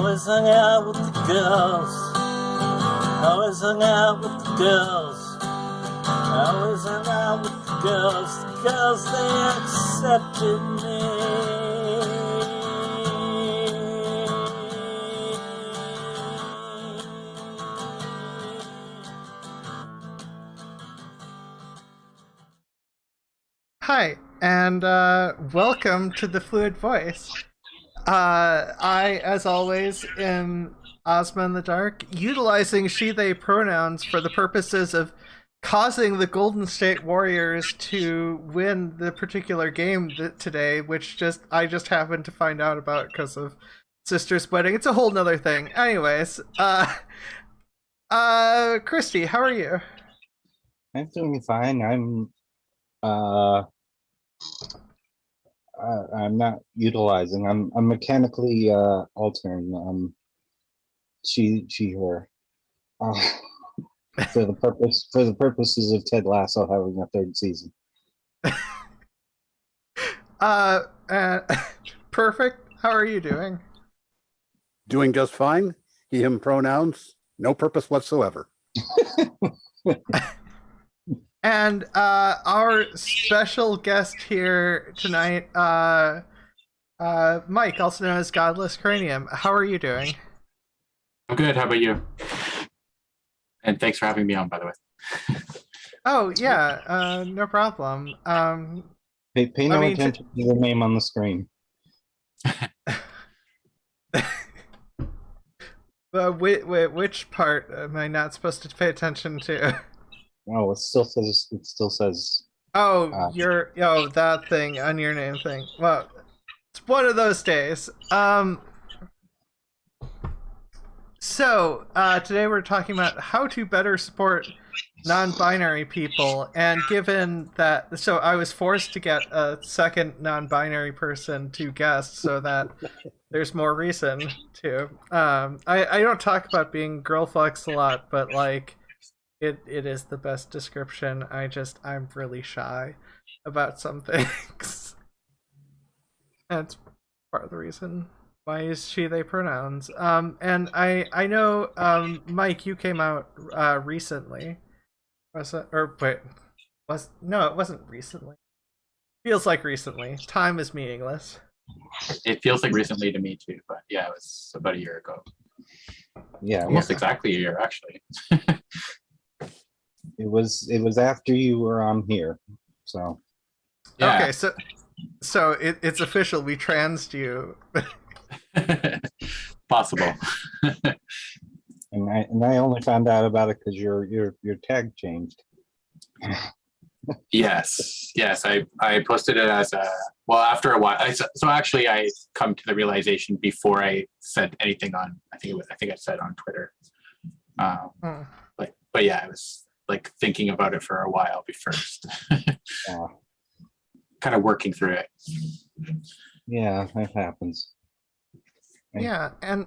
Always hung out with the girls. Always hung out with the girls. Always hung out with the girls because they accepted me. Hi, and welcome to the Fluid Voice. I, as always, am Ozma In The Dark, utilizing she/they pronouns for the purposes of causing the Golden State Warriors to win the particular game today, which I just happened to find out about because of Sister's wedding. It's a whole nother thing. Anyways, Christy, how are you? I'm doing fine. I'm not utilizing. I'm mechanically altering she her for the purposes of Ted Lasso having a third season. Perfect. How are you doing? Doing just fine. He, him pronouns, no purpose whatsoever. And our special guest here tonight, Mike, also known as Godless Cranium. How are you doing? I'm good. How about you? And thanks for having me on, by the way. Oh, yeah, no problem. Pay no attention to the name on the screen. Which part am I not supposed to pay attention to? Oh, it still says. Oh, that thing on your name thing. Well, it's one of those days. So today we're talking about how to better support non-binary people, and given that, so I was forced to get a second non-binary person to guest so that there's more reason to. I don't talk about being girl fucks a lot, but like, It is the best description. I'm really shy about some things. That's part of the reason why I use she/they pronouns. And I know, Mike, you came out recently. Was it? Or wait, no, it wasn't recently. Feels like recently. Time is meaningless. It feels like recently to me too, but yeah, it was about a year ago. Yeah, Almost exactly a year, actually. It was after you were on here, so. Yeah. Okay, so it's official. We transed you. Possible. And I only found out about it because your tag changed. Yes. I posted it as after a while. So actually, I come to the realization before I said anything on. I think I said on Twitter. But yeah, I was like thinking about it for a while first. Kind of working through it. Yeah, that happens. Yeah, and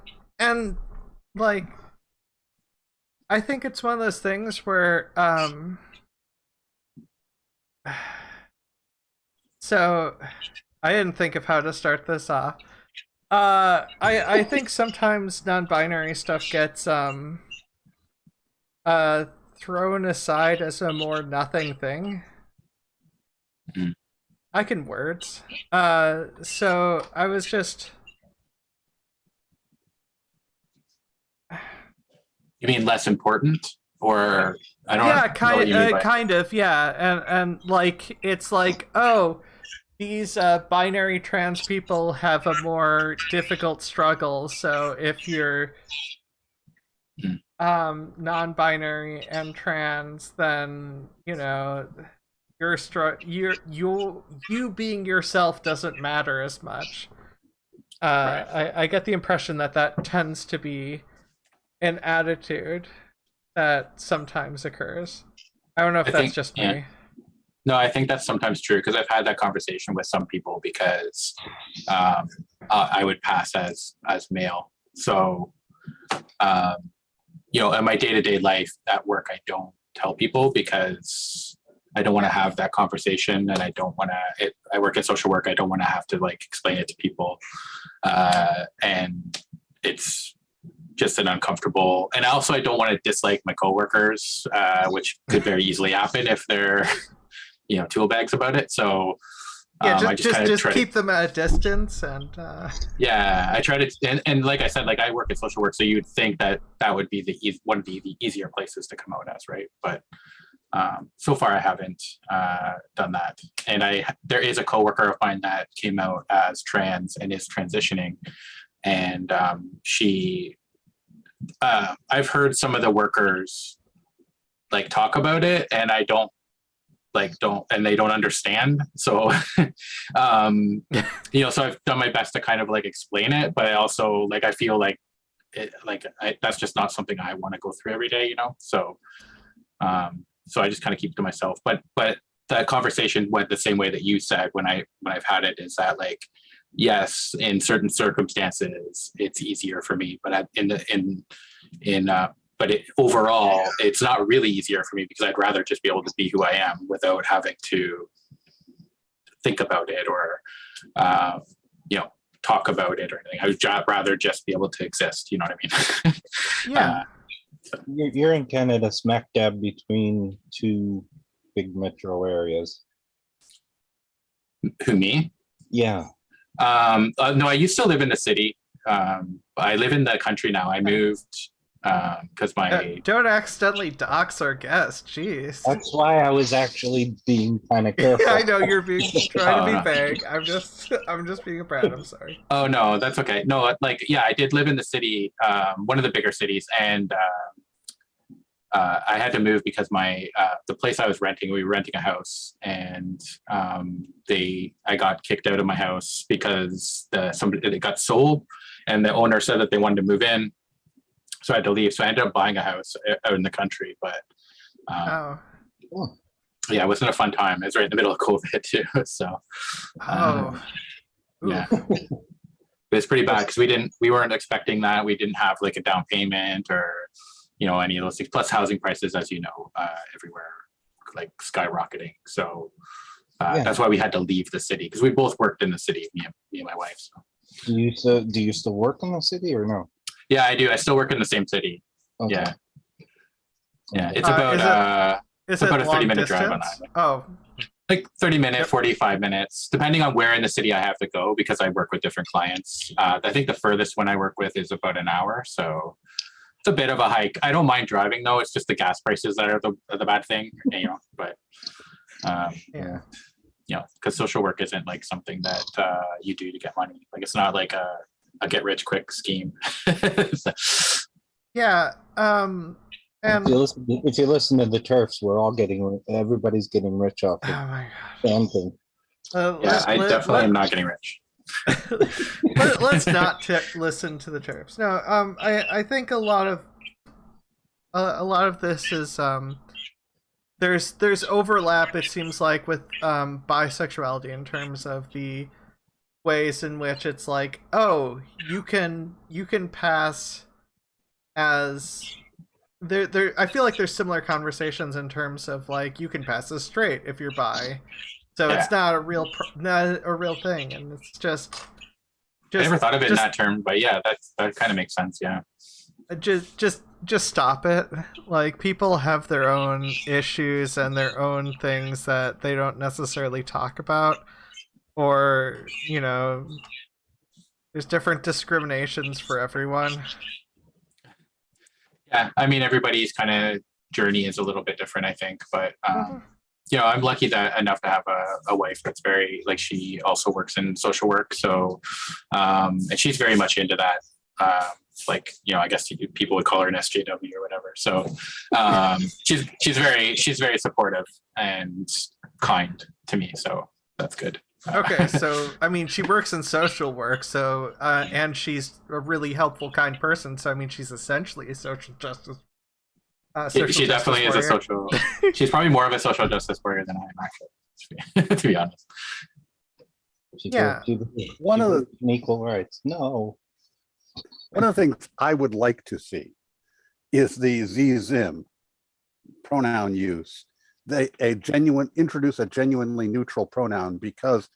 like, I think it's one of those things where so I didn't think of how to start this off. I think sometimes non-binary stuff gets thrown aside as a more nothing thing. Mm. I can words. So I was just. You mean less important, or I don't? Yeah, kind of, yeah, and like it's like, oh, these binary trans people have a more difficult struggle. So if you're non-binary and trans, then you being yourself doesn't matter as much. Right. I get the impression that tends to be an attitude that sometimes occurs. I don't know if that's just me. No, I think that's sometimes true because I've had that conversation with some people because I would pass as male. So, in my day-to-day life at work, I don't tell people because I don't want to have that conversation, and I don't want to. I work in social work. I don't want to have to like explain it to people, and it's just an uncomfortable, and also I don't want to dislike my coworkers, which could very easily happen if they're, tool bags about it. So Yeah, I just keep them at a distance, and yeah, I try to, and like I said, like I work in social work, so you'd think that would be the easier places to come out as, right? But so far I haven't done that. And there is a coworker of mine that came out as trans and is transitioning, and I've heard some of the workers like talk about it, and I don't, and they don't understand. So, so I've done my best to kind of like explain it, but I also I feel like that's just not something I want to go through every day, So, so I just kind of keep to myself. But the conversation went the same way that you said when I've had it, is that yes, in certain circumstances it's easier for me, but overall, it's not really easier for me, because I'd rather just be able to be who I am without having to think about it or, talk about it or anything. I would rather just be able to exist. You know what I mean? yeah. You're in Canada, smack dab between two big metro areas. Who, me? Yeah. No, I used to live in the city. I live in the country now. I moved because don't accidentally dox our guest. Jeez. That's why I was actually being kind of careful. I know you're trying to be vague. I'm just being a brat. I'm sorry. Oh no, that's okay. No, I did live in the city, one of the bigger cities, and I had to move because the place I was renting, we were renting a house, and I got kicked out of my house because it got sold, and the owner said that they wanted to move in. So I had to leave. So I ended up buying a house out in the country, but yeah, it wasn't a fun time. It was right in the middle of COVID too. So yeah, it was pretty bad because we weren't expecting that. We didn't have a down payment or, any of those things. Plus housing prices, as you know, everywhere skyrocketing. So that's why we had to leave the city, because we both worked in the city, me and my wife. So. Do you still work in the city or no? Yeah, I do. I still work in the same city. Okay. Yeah. It's about a 30-minute drive on that. Oh. 30 minutes, 45 minutes, depending on where in the city I have to go, because I work with different clients. I think the furthest one I work with is about an hour. So it's a bit of a hike. I don't mind driving though. It's just the gas prices that are the bad thing, but because social work isn't something that you do to get money. It's not like a get rich quick scheme. Yeah. And if you listen to the turfs, everybody's getting rich off it. Oh my god. I definitely am not getting rich. Let's not listen to the turfs. No, I think a lot of this is there's overlap, it seems like, with bisexuality in terms of the ways in which it's you can pass as there I feel like there's similar conversations in terms of you can pass as straight if you're bi, so it's not a real thing, and it's just I never thought of it in that term, but yeah, that kind of makes sense. Yeah, just stop it. People have their own issues and their own things that they don't necessarily talk about. Or, there's different discriminations for everyone. Yeah, I mean, everybody's kind of journey is a little bit different, I think. But, I'm lucky enough to have a wife that's very, she also works in social work. So, and she's very much into that. I guess people would call her an SJW or whatever. So, she's very supportive and kind to me. So that's good. Okay, so I mean, she works in social work, so and she's a really helpful, kind person. So I mean, she's essentially a social justice. She definitely is a social. She's probably more of a social justice warrior than I am, actually. To be honest. One of the equal rights. No. One of the things I would like to see is the Z-Zim pronoun use. Introduce a genuinely neutral pronoun, because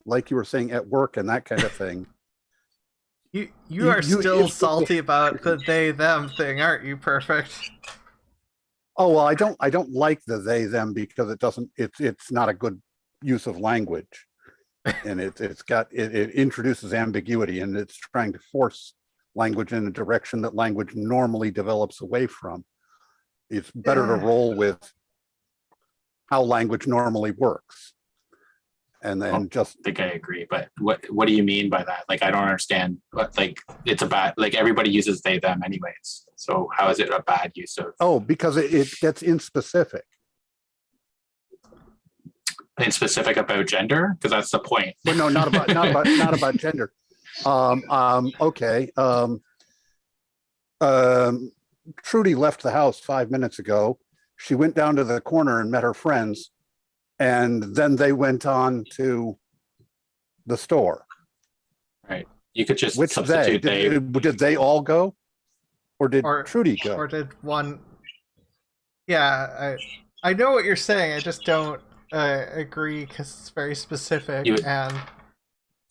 like you were saying at work and that kind of thing, You are still it's- salty about the they them thing, aren't you? Perfect. Oh, well, I don't like the they them because it's not a good use of language. And it introduces ambiguity, and it's trying to force language in a direction that language normally develops away from. It's better to roll with how language normally works. And then I think I agree, but what do you mean by that? Like, I don't understand. But like, it's a bad, like, everybody uses they them anyways. So how is it a bad use of? Oh, because it gets inspecific. In specific about gender, because that's the point. Well, no, not about gender. Okay. Trudy left the house 5 minutes ago. She went down to the corner and met her friends, and then they went on to the store. Right. You could just Which substitute did they all go, or did Trudy go? Or did one? Yeah, I know what you're saying. I just don't agree because it's very specific. And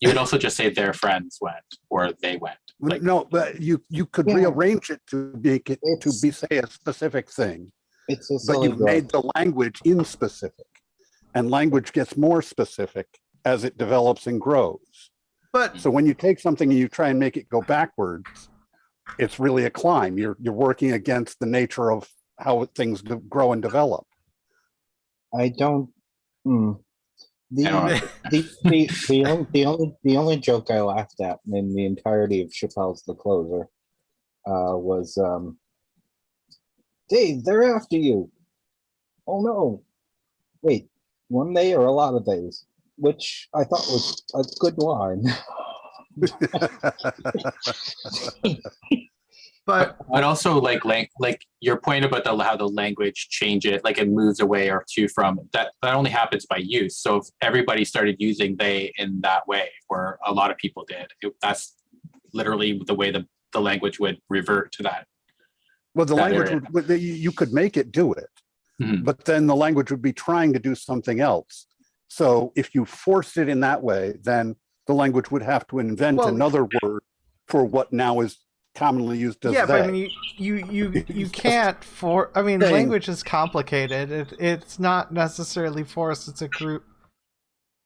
you would also just say their friends went or they went. Like, no, but you could rearrange it to make it to be say a specific thing. But you've made the language inspecific, and language gets more specific as it develops and grows. But so when you take something and you try and make it go backwards, it's really a climb. You're working against the nature of how things grow and develop. I don't. The only joke I laughed at in the entirety of Chappelle's The Closer was Dave, they're after you. Oh no. Wait, one day or a lot of days? Which I thought was a good line. But also like your point about how the language change it, like it moves away or to from that only happens by use. So if everybody started using they in that way, or a lot of people did, that's literally the way the language would revert to that. Well, the language you could make it do it, but then the language would be trying to do something else. So if you forced it in that way, then the language would have to invent another word for what now is commonly used as but I mean, you can't I mean, language is complicated. It's not necessarily forced. It's a group.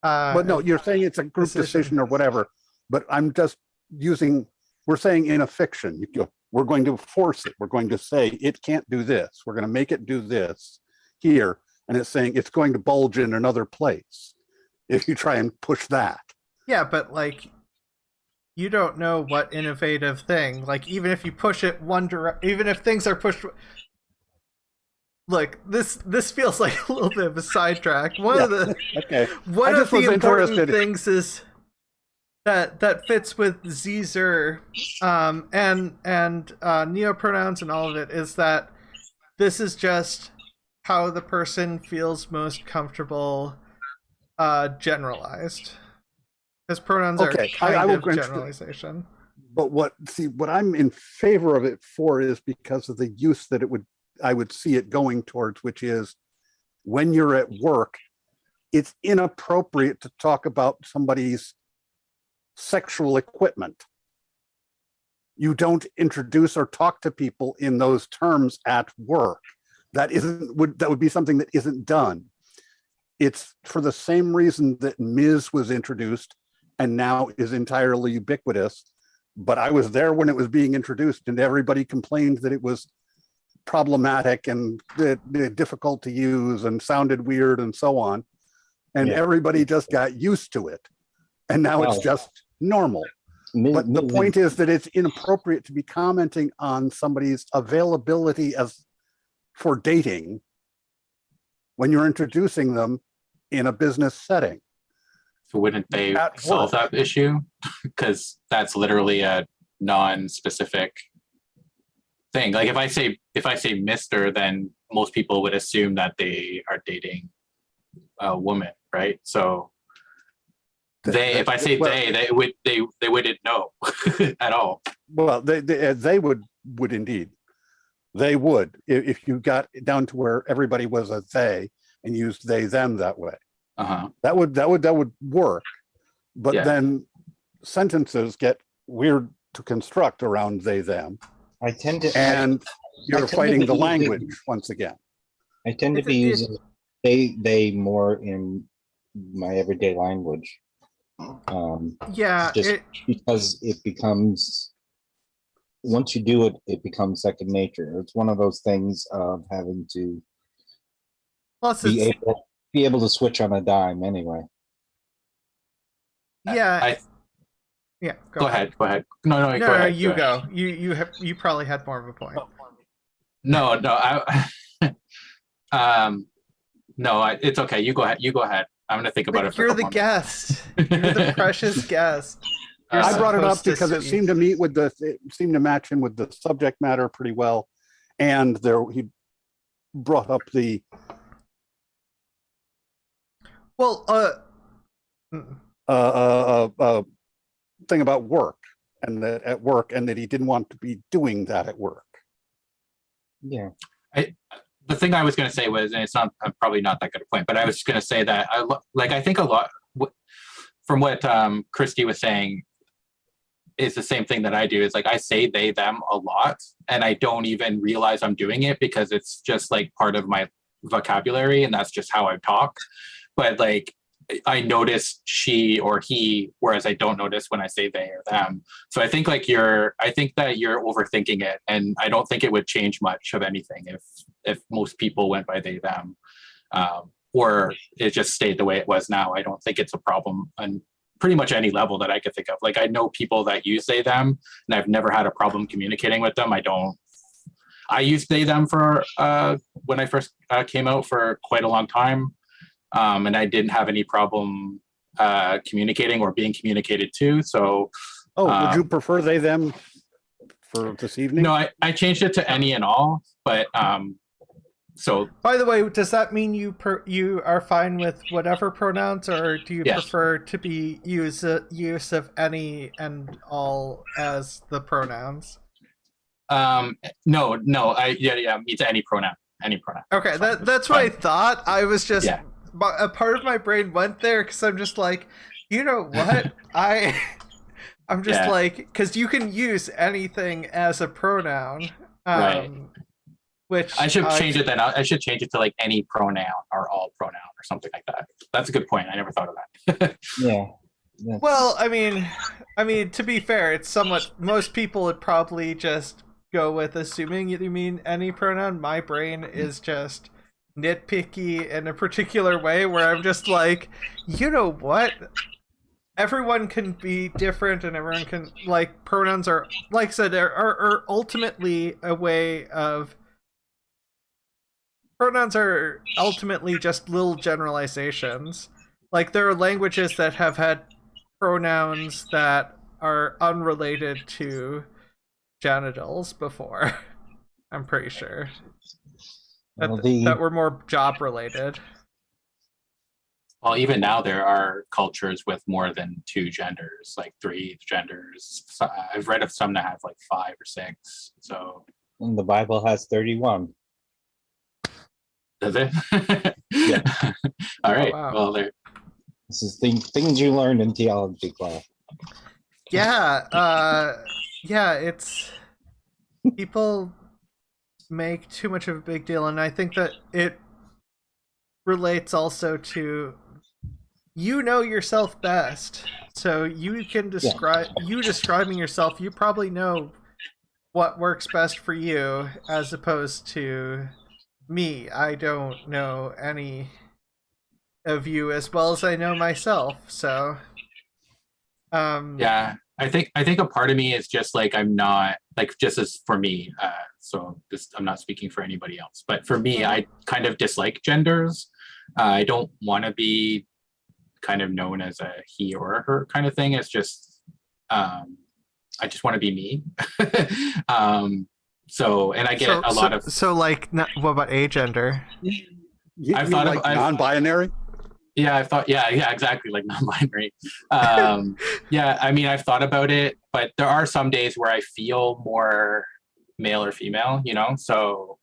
But no, you're saying it's a group decision or whatever. But I'm just we're saying in a fiction, we're going to force it. We're going to say it can't do this. We're going to make it do this here. And it's saying it's going to bulge in another place if you try and push that. Yeah, but like, you don't know what innovative thing, like, even if you push it one direction, even if things are pushed. Look, this feels like a little bit of a sidetrack. One of the important things is that fits with Zer and neopronouns and all of it is that this is just how the person feels most comfortable generalized. Because pronouns are kind of generalization. But what I'm in favor of it for is because of the use that I would see it going towards, which is when you're at work, it's inappropriate to talk about somebody's sexual equipment. You don't introduce or talk to people in those terms at work. That would be something that isn't done. It's for the same reason that Ms. was introduced and now is entirely ubiquitous. But I was there when it was being introduced, and everybody complained that it was problematic and difficult to use and sounded weird and so on. And everybody just got used to it. And now it's just normal. But the point is that it's inappropriate to be commenting on somebody's availability for dating when you're introducing them in a business setting. So wouldn't they solve that issue? Because that's literally a non-specific thing. Like if I say Mr., then most people would assume that they are dating a woman, right? So they wouldn't know at all. Well, they would indeed. They would if you got down to where everybody was a they and used they them that way. That would work. But then sentences get weird to construct around they, them, I tend to, and I you're tend to fighting be the using- language once again. I tend to It's be a- using they more in my everyday language. Yeah, Just because it becomes, once you do it, it becomes second nature. It's one of those things of having to plus be it's able to switch on a dime anyway. yeah. Yeah, Go ahead. Go ahead. No, No, go ahead. you go ahead. go. You probably had more of a point. No, it's okay. You go ahead. You go ahead. I'm gonna think about it But for a you're the couple guest. You're the precious guest. You're I brought it up supposed to because it speak. seemed to match in with the subject matter pretty well, and he brought up the Well, thing about work, and that at work, and that he didn't want to be doing that at work. Yeah. The thing I was going to say was, and it's not probably not that good a point, but I was going to say that I think a lot from what Christy was saying is the same thing that I do. Is like I say they them a lot, and I don't even realize I'm doing it because it's just like part of my vocabulary, and that's just how I talk. But like I notice she or he, whereas I don't notice when I say they or them. So I think that you're overthinking it, and I don't think it would change much of anything if most people went by they them, or it just stayed the way it was now. I don't think it's a problem on pretty much any level that I could think of. Like I know people that use they them, and I've never had a problem communicating with them. I used they them for when I first came out for quite a long time. And I didn't have any problem communicating or being communicated to. So, would you prefer they them for this evening? No, I changed it to any and all. But so, by the way, does that mean you are fine with whatever pronouns, or do you prefer to be use of any and all as the pronouns? No, means any pronoun. Any pronoun. Okay, that's what I thought. I was just. Yeah. A part of my brain went there because I'm just like, you know what? I'm just like, because you can use anything as a pronoun. Right. Which I should change it then. I should change it to like any pronoun or all pronoun or something like that. That's a good point. I never thought of that. Yeah. Well, I mean, to be fair, it's somewhat. Most people would probably just go with assuming you mean any pronoun. My brain is just nitpicky in a particular way where I'm just like, you know what? Everyone can be different, and everyone can like pronouns are, like I said, are ultimately a way of. Pronouns are ultimately just little generalizations. Like there are languages that have had pronouns that are unrelated to genitals before. I'm pretty sure. That were more job related. Well, even now there are cultures with more than 2 genders, like 3 genders. So I've read of some that have like 5 or 6. So. And the Bible has 31. Does it? Yeah. All right. Wow. Well, there. This is things you learned in theology class. Yeah. It's people make too much of a big deal, and I think that it relates also to you know yourself best, so you can describe you describing yourself. You probably know what works best for you, as opposed to me. I don't know any of you as well as I know myself, so yeah, I think a part of me is just like I'm not like, just as for me, so this, I'm not speaking for anybody else, but for me, I kind of dislike genders. I don't want to be kind of known as a he or a her kind of thing. It's just I just want to be me. So, and I get a lot of like, what about agender? I've thought like non-binary. Yeah, I've thought, yeah, exactly, like non-binary. Yeah, I mean, I've thought about it, but there are some days where I feel more male or female, you know, so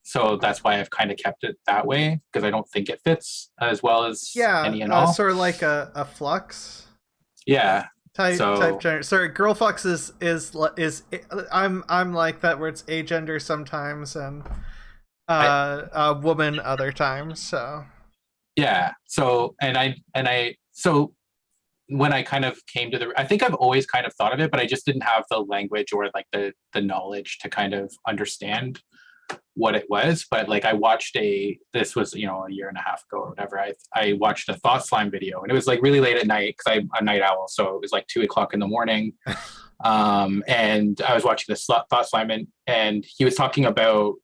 so that's why I've kind of kept it that way, because I don't think it fits as well as any and all. Sort of like a flux. Yeah, Type gender. Sorry, girl fucks is I'm like that where it's agender sometimes and woman other times. So yeah. So so when I kind of came to I think I've always kind of thought of it, but I just didn't have the language or like the knowledge to kind of understand what it was. But like I watched this was, a year and a half ago or whatever. I watched a Thought Slime video, and it was like really late at night because I'm a night owl. So it was like 2 o'clock in the morning. And I was watching this Thought Slime, and he was talking about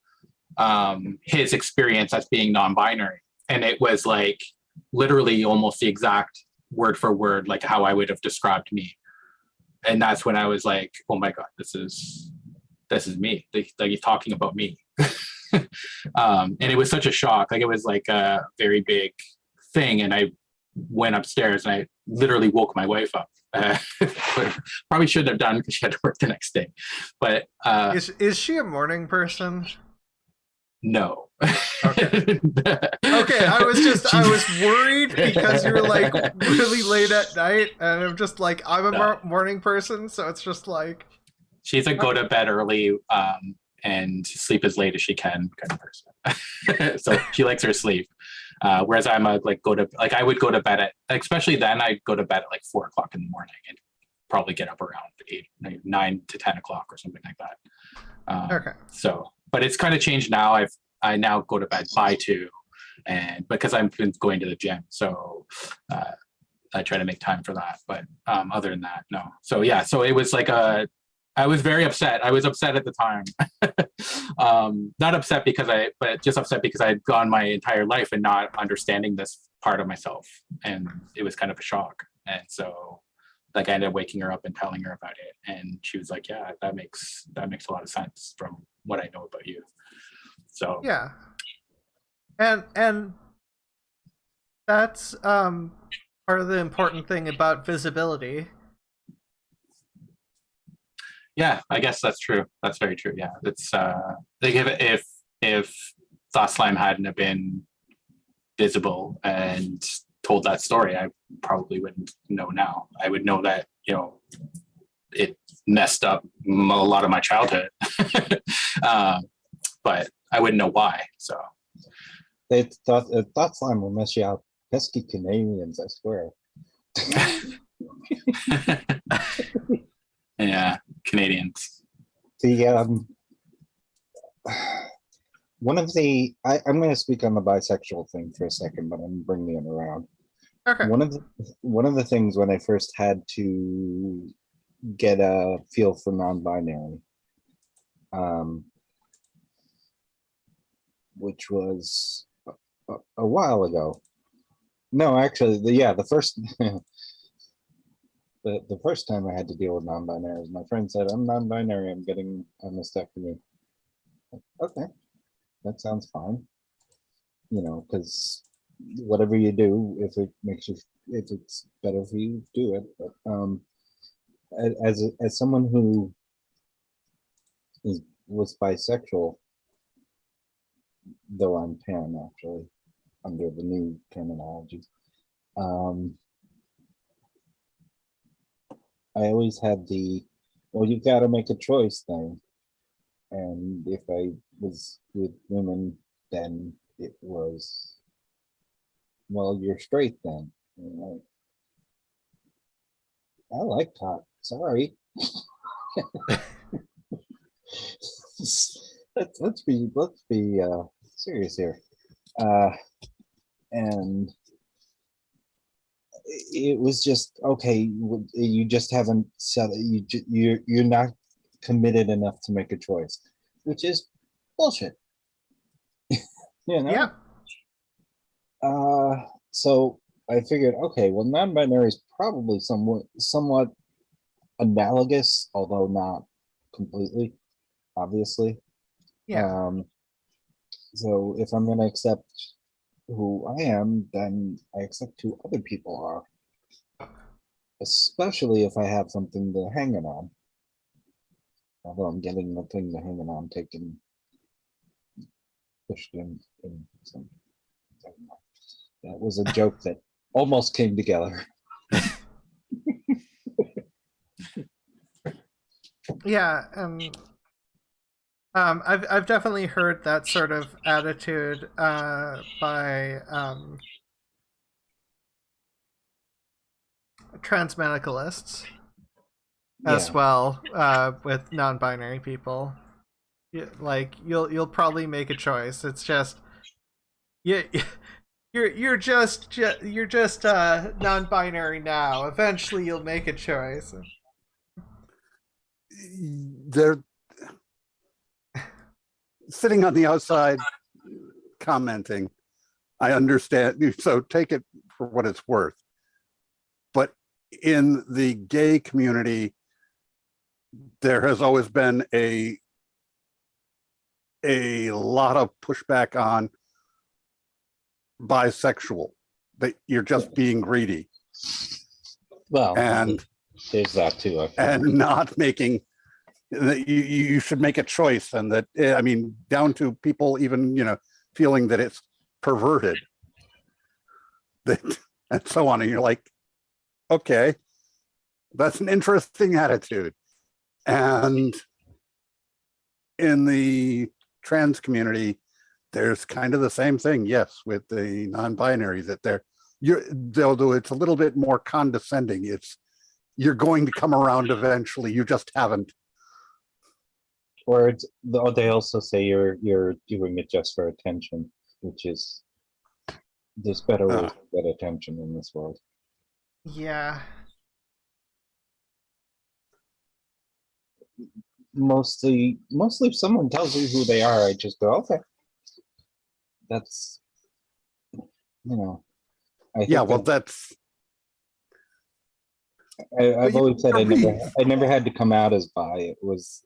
his experience as being non-binary. And it was like literally almost the exact word for word, like how I would have described me. And that's when I was like, oh my God, this is me. Like he's talking about me. And it was such a shock. Like it was like a very big thing. And I went upstairs and I literally woke my wife up. Probably shouldn't have done because she had to work the next day. But is she a morning person? No. Okay. Okay, I was worried because you were like really late at night, and I'm just like, I'm a morning person, so it's just like she's a go to bed early and sleep as late as she can kind of person. So she likes her sleep. Whereas I'm I would go to bed at, especially then I'd go to bed at like 4 o'clock in the morning and probably get up around 9 to 10 o'clock or something like that. Okay. So, but it's kind of changed now. I now go to bed by 2, and because I've been going to the gym, so I try to make time for that. But other than that, no. So yeah, so it was like I was very upset. I was upset at the time. Not upset but just upset because I had gone my entire life and not understanding this part of myself, and it was kind of a shock. And so, like, I ended up waking her up and telling her about it, and she was like, "Yeah, that makes a lot of sense from what I know about you." So yeah, and that's part of the important thing about visibility. Yeah, I guess that's true. That's very true. Yeah, it's like if Thought Slime hadn't have been visible and told that story, I probably wouldn't know now. I would know that it messed up a lot of my childhood, but I wouldn't know why. So They thought slime will mess you out. Pesky Canadians, I swear. Yeah, Canadians. One of the I'm going to speak on the bisexual thing for a second, but I'm bringing it around. Okay. One of the things when I first had to get a feel for non-binary, which was a while ago. No, actually, the first the first time I had to deal with non-binary, my friend said, "I'm non-binary. I'm getting a mastectomy." Okay, that sounds fine. Because whatever you do, if it's better for you, do it. But as someone who was bisexual, though I'm pan actually under the new terminology, I always had well, you've got to make a choice thing. And if I was with women, then it was, well, you're straight then. I like hot. Sorry. let's be serious here. And it was just, okay, you just haven't said you're not committed enough to make a choice, which is bullshit. Yeah. So I figured, okay, well, non-binary is probably somewhat analogous, although not completely, obviously. Yeah. So if I'm going to accept who I am, then I accept who other people are, especially if I have something to hang it on. Although I'm getting the thing to hang it on taken, pushed in some. That was a joke that almost came together. Yeah, I've definitely heard that sort of attitude by transmedicalists as Yeah. well, with non-binary people. Like you'll probably make a choice. It's just you. You're just non-binary now. Eventually, you'll make a choice. They're sitting on the outside commenting. I understand. So take it for what it's worth. But in the gay community, there has always been a lot of pushback on bisexual, that you're just being greedy Well, and there's that too. I feel. and not making that you should make a choice, and that I mean down to people even feeling that it's perverted, that and so on, and you're like, okay, that's an interesting attitude. And in the trans community, there's kind of the same thing, yes, with the non-binary, that they'll do it's a little bit more condescending. It's you're going to come around eventually, you just haven't. Or they also say you're doing it just for attention, which is there's better ways to get attention in this world. Yeah. Mostly if someone tells you who they are, I just go, okay. That's I think Yeah, well, that's I've always said I agree. never had to come out as bi. It was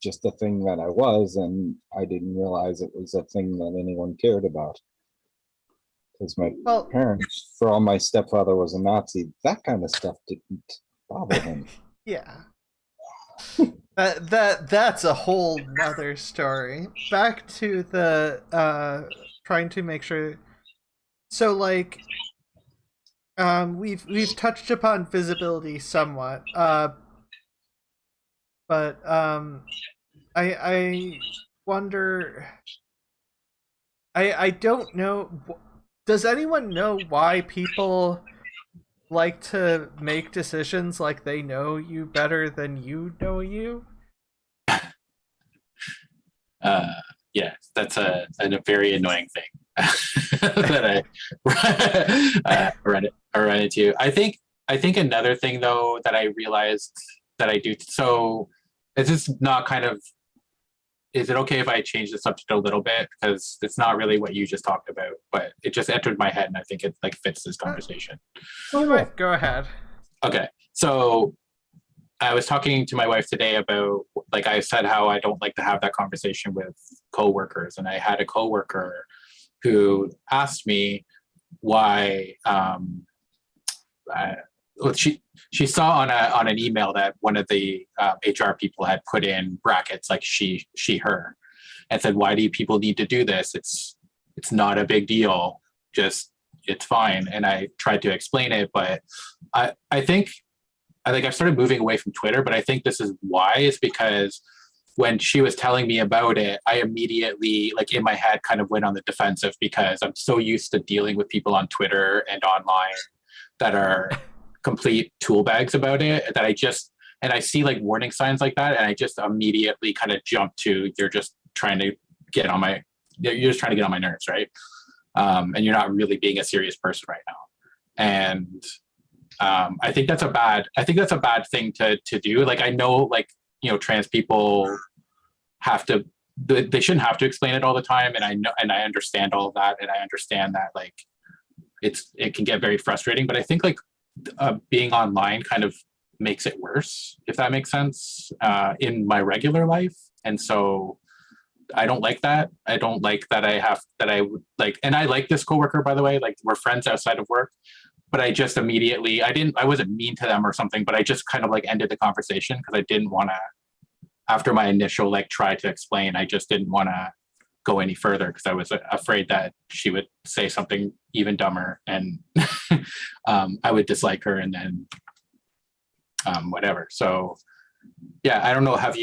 just a thing that I was, and I didn't realize it was a thing that anyone cared about. Because my parents, for all my stepfather was a Nazi, that kind of stuff didn't bother him. Yeah. That's a whole nother story. Back to the trying to make sure. So like, we've touched upon visibility somewhat, but I wonder. I don't know. Does anyone know why people like to make decisions like they know you better than you know you? Yeah, that's a very annoying thing that I run into. I think another thing though that I realized that I do. So is this not kind of? Is it okay if I change the subject a little bit, because it's not really what you just talked about, but it just entered my head and I think it like fits this conversation. Go ahead. Okay, so I was talking to my wife today about, like I said, how I don't like to have that conversation with coworkers, and I had a coworker who asked me why she saw on an email that one of the HR people had put in brackets like she her, and said, why do people need to do this? It's not a big deal, just it's fine. And I tried to explain it, but I think I've started moving away from Twitter, but I think this is why, is because when she was telling me about it, I immediately, like in my head, kind of went on the defensive, because I'm so used to dealing with people on Twitter and online that are complete tool bags about it, that I see like warning signs like that, and I just immediately kind of jump to, you're just trying to get on my nerves, right? And you're not really being a serious person right now. And I think that's a bad thing to do. Like, I know, like, trans people they shouldn't have to explain it all the time. And I know, and I understand all of that. And I understand that, like, it can get very frustrating, but I think like being online kind of makes it worse, if that makes sense, in my regular life. And so I don't like that. I don't like that I would like, and I like this coworker, by the way, like we're friends outside of work, but I just immediately, I wasn't mean to them or something, but I just kind of like ended the conversation, because I didn't want to, after my initial like try to explain, I just didn't want to go any further, because I was afraid that she would say something even dumber, and I would dislike her, and then whatever. So Yeah, I don't know. Have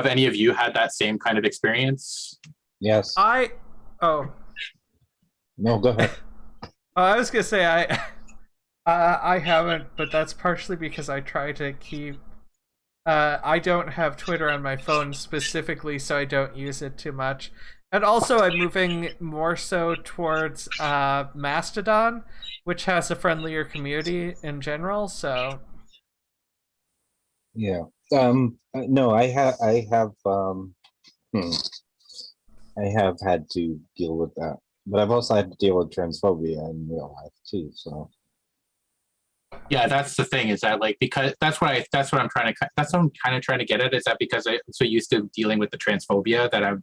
any of you had that same kind of experience? Yes. Oh, No, go ahead. I was gonna say I haven't, but that's partially because I try to keep. I don't have Twitter on my phone specifically, so I don't use it too much. And also, I'm moving more so towards Mastodon, which has a friendlier community in general. So Yeah. No, hmm, I have had to deal with that, but I've also had to deal with transphobia in real life too. So Yeah, that's the thing, is that like, because that's what I'm trying to, that's what I'm kind of trying to get at, is that because I'm so used to dealing with the transphobia that I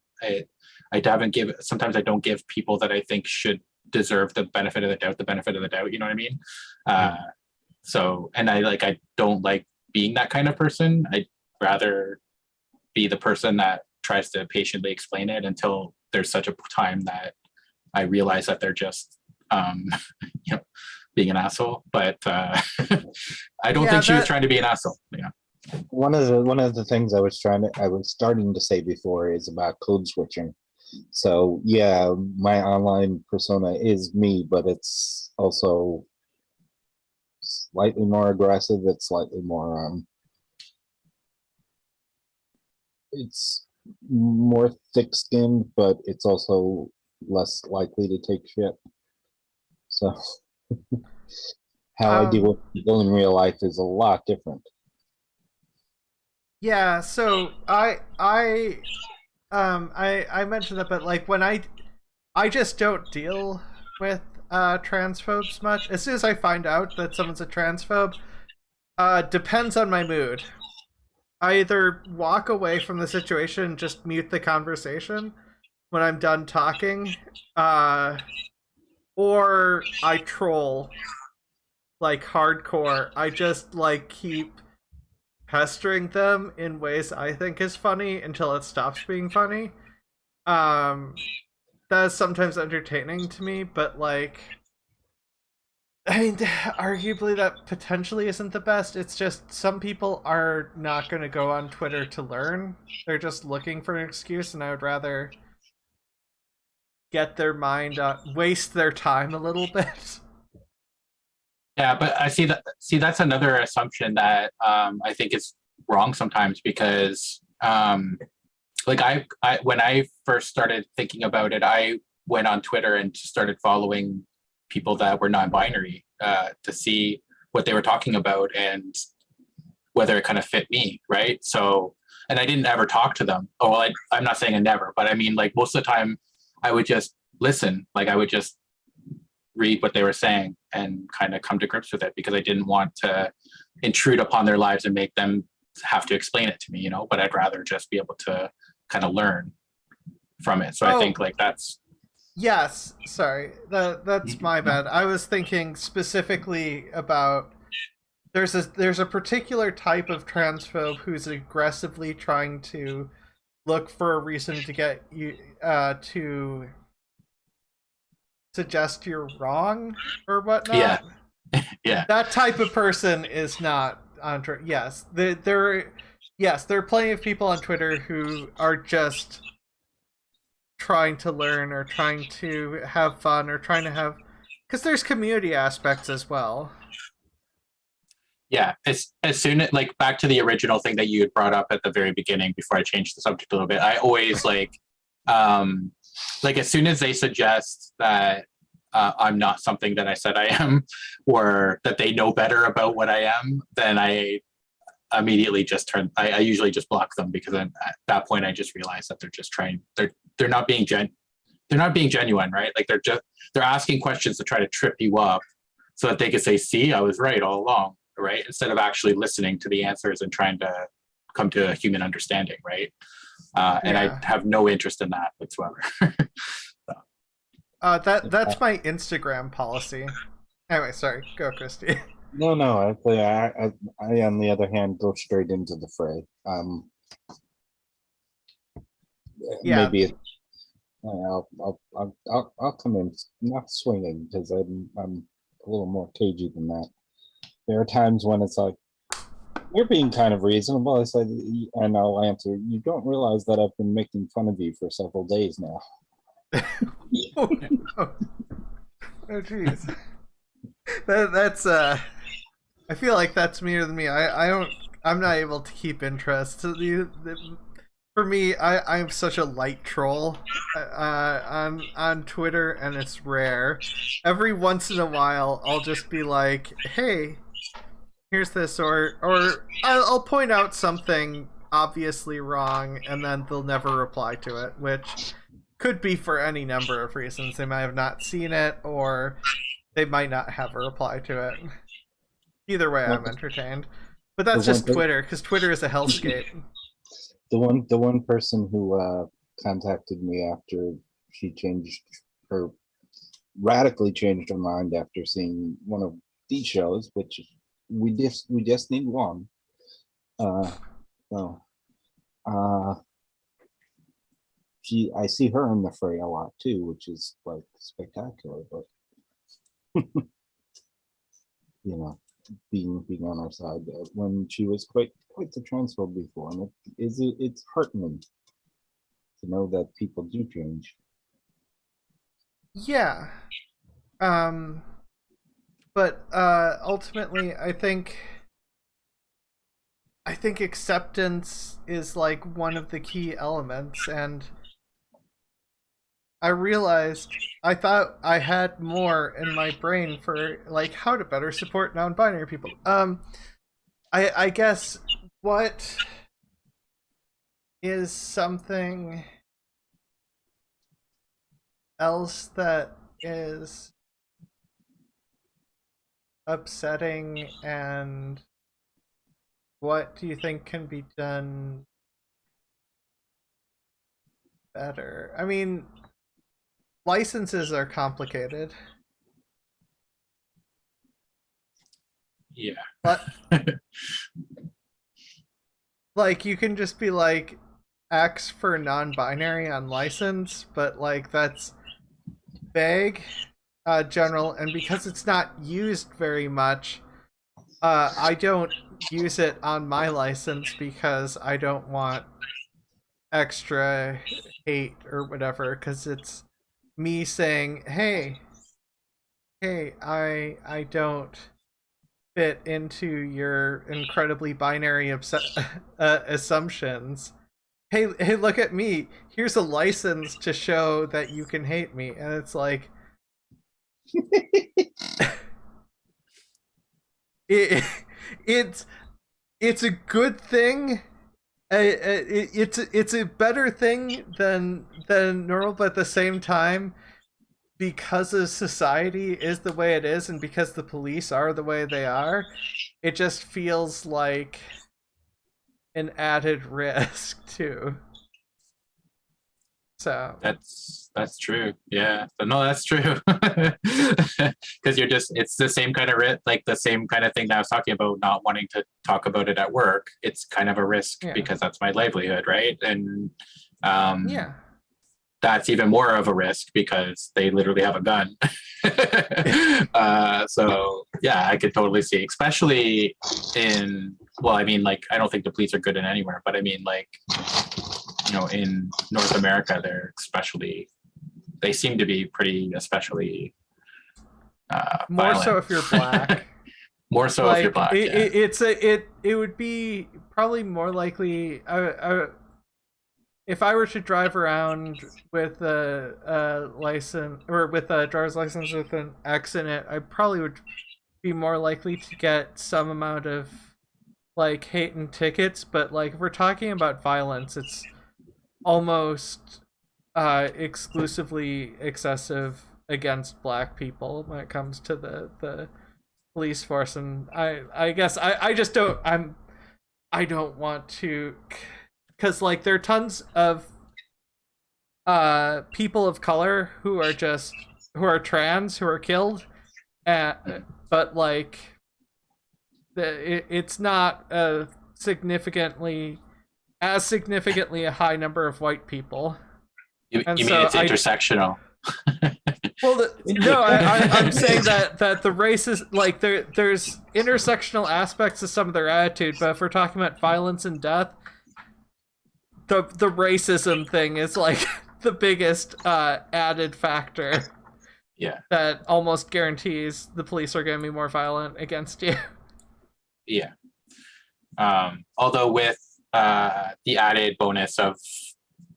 haven't sometimes I don't give people that I think should deserve the benefit of the doubt, you know what I mean? So, and I don't like being that kind of person. I'd rather be the person that tries to patiently explain it until there's such a time that I realize that they're just, you know, being an asshole. But I don't think she was trying to be an asshole. Yeah. one of the things I was starting to say before is about code switching. So yeah, my online persona is me, but it's also slightly more aggressive. It's slightly more it's more thick-skinned, but it's also less likely to take shit. So how I deal with people in real life is a lot different. yeah, so I mentioned that, but like when I just don't deal with transphobes much. As soon as I find out that someone's a transphobe, depends on my mood. I either walk away from the situation and just mute the conversation when I'm done talking, or I troll like hardcore. I just like keep pestering them in ways I think is funny until it stops being funny. That is sometimes entertaining to me, but like, I mean, arguably that potentially isn't the best. It's just some people are not going to go on Twitter to learn. They're just looking for an excuse, and I would rather get their mind waste their time a little bit. Yeah, but I see that's another assumption that I think is wrong sometimes, because like I when I first started thinking about it, I went on Twitter and started following people that were non-binary to see what they were talking about and whether it kind of fit me, right? So, and I didn't ever talk to them. Oh, well, I'm not saying I never, but I mean, like most of the time I would just listen. Like I would just read what they were saying and kind of come to grips with it, because I didn't want to intrude upon their lives and make them have to explain it to me, you know, but I'd rather just be able to kind of learn from it. So I think like that's... Yes, sorry. That's my bad. I was thinking specifically about there's a particular type of transphobe who's aggressively trying to look for a reason to get you to suggest you're wrong or whatnot. Yeah. Yeah. That type of person is not on Twitter. Yes, there are plenty of people on Twitter who are just trying to learn or trying to have fun or trying to have, because there's community aspects as well. Yeah, as soon as, like, back to the original thing that you had brought up at the very beginning before I changed the subject a little bit, I always like as soon as they suggest that I'm not something that I said I am, or that they know better about what I am, then I immediately just I usually just block them, because then at that point I just realize that they're just trying, they're not being genuine, right? Like they're asking questions to try to trip you up so that they can say, see, I was right all along, right? Instead of actually listening to the answers and trying to come to a human understanding, right? And I have no interest in that whatsoever. That's my Instagram policy. Anyway, sorry, go Christy. No, actually, I on the other hand go straight into the fray. Maybe I'll come in not swinging, because I'm a little more cagey than that. There are times when it's like, You're being kind of reasonable. I said, and I'll answer. You don't realize that I've been making fun of you for several days now. Oh, no. Oh, jeez. That's I feel like that's meaner than me. I'm not able to keep interest. So for me, I'm such a light troll on Twitter, and it's rare. Every once in a while, I'll just be like, "Hey, here's this," or I'll point out something obviously wrong, and then they'll never reply to it, which could be for any number of reasons. They might have not seen it, or they might not have a reply to it. Either way, I'm entertained. But that's just Twitter, because Twitter is a hellscape. The one person who contacted me after she radically changed her mind after seeing one of these shows, which we just need one. I see her in the fray a lot too, which is like spectacular, but you know, being on our side when she was quite the transphobe before, and it's heartening to know that people do change. Yeah. But ultimately, I think acceptance is like one of the key elements, and I realized I thought I had more in my brain for like how to better support non-binary people. I guess what is something else that is upsetting, and what do you think can be done better? I mean, licenses are complicated. Yeah. But like, you can just be like X for non-binary on license, but like that's vague, general, and because it's not used very much, I don't use it on my license because I don't want extra hate or whatever, because it's me saying, hey, I don't fit into your incredibly binary assumptions. Hey, look at me. Here's a license to show that you can hate me. And it's like, it's a good thing. It's a better thing than normal, but at the same time, because of society is the way it is, and because the police are the way they are, it just feels like an added risk too. So that's true. Yeah, no, that's true. Because it's the same kind of like the same kind of thing that I was talking about, not wanting to talk about it at work. It's kind of a risk because that's my livelihood, right? And yeah, that's even more of a risk because they literally have a gun. So yeah, I could totally see, especially in, well, I mean, like, I don't think the police are good in anywhere, but I mean, like, you know, in North America, they seem to be pretty especially more violent. so if you're black. More so like, if you're black. It would be probably more likely. If I were to drive around with a license, or with a driver's license with an X in it, I probably would be more likely to get some amount of like hate and tickets. But like, if we're talking about violence, it's almost exclusively excessive against black people when it comes to the police force. And I guess I just don't I don't want to, because like there are tons of people of color who are trans, who are killed, but like it's not significantly a high number of white people. You mean it's intersectional? Well, I'm saying that the races, like there's intersectional aspects to some of their attitude, but if we're talking about violence and death, the racism thing is like the biggest added factor. Yeah. That almost guarantees the police are going to be more violent against you. Yeah. Although with the added bonus of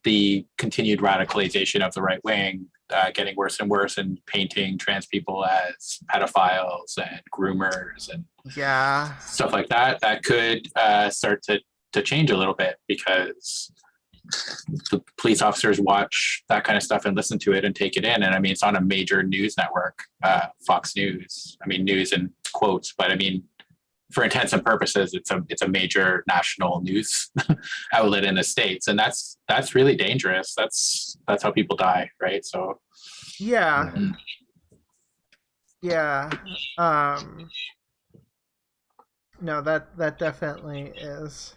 the continued radicalization of the right wing, getting worse and worse, and painting trans people as pedophiles and groomers and stuff like that, that could start to change a little bit, because the police officers watch that kind of stuff and listen to it and take it in. And I mean, it's on a major news network, Fox News. I mean, news in quotes, but I mean, for intents and purposes, it's a major national news outlet in the States, and that's really dangerous. That's how people die, right? So yeah. No, that definitely is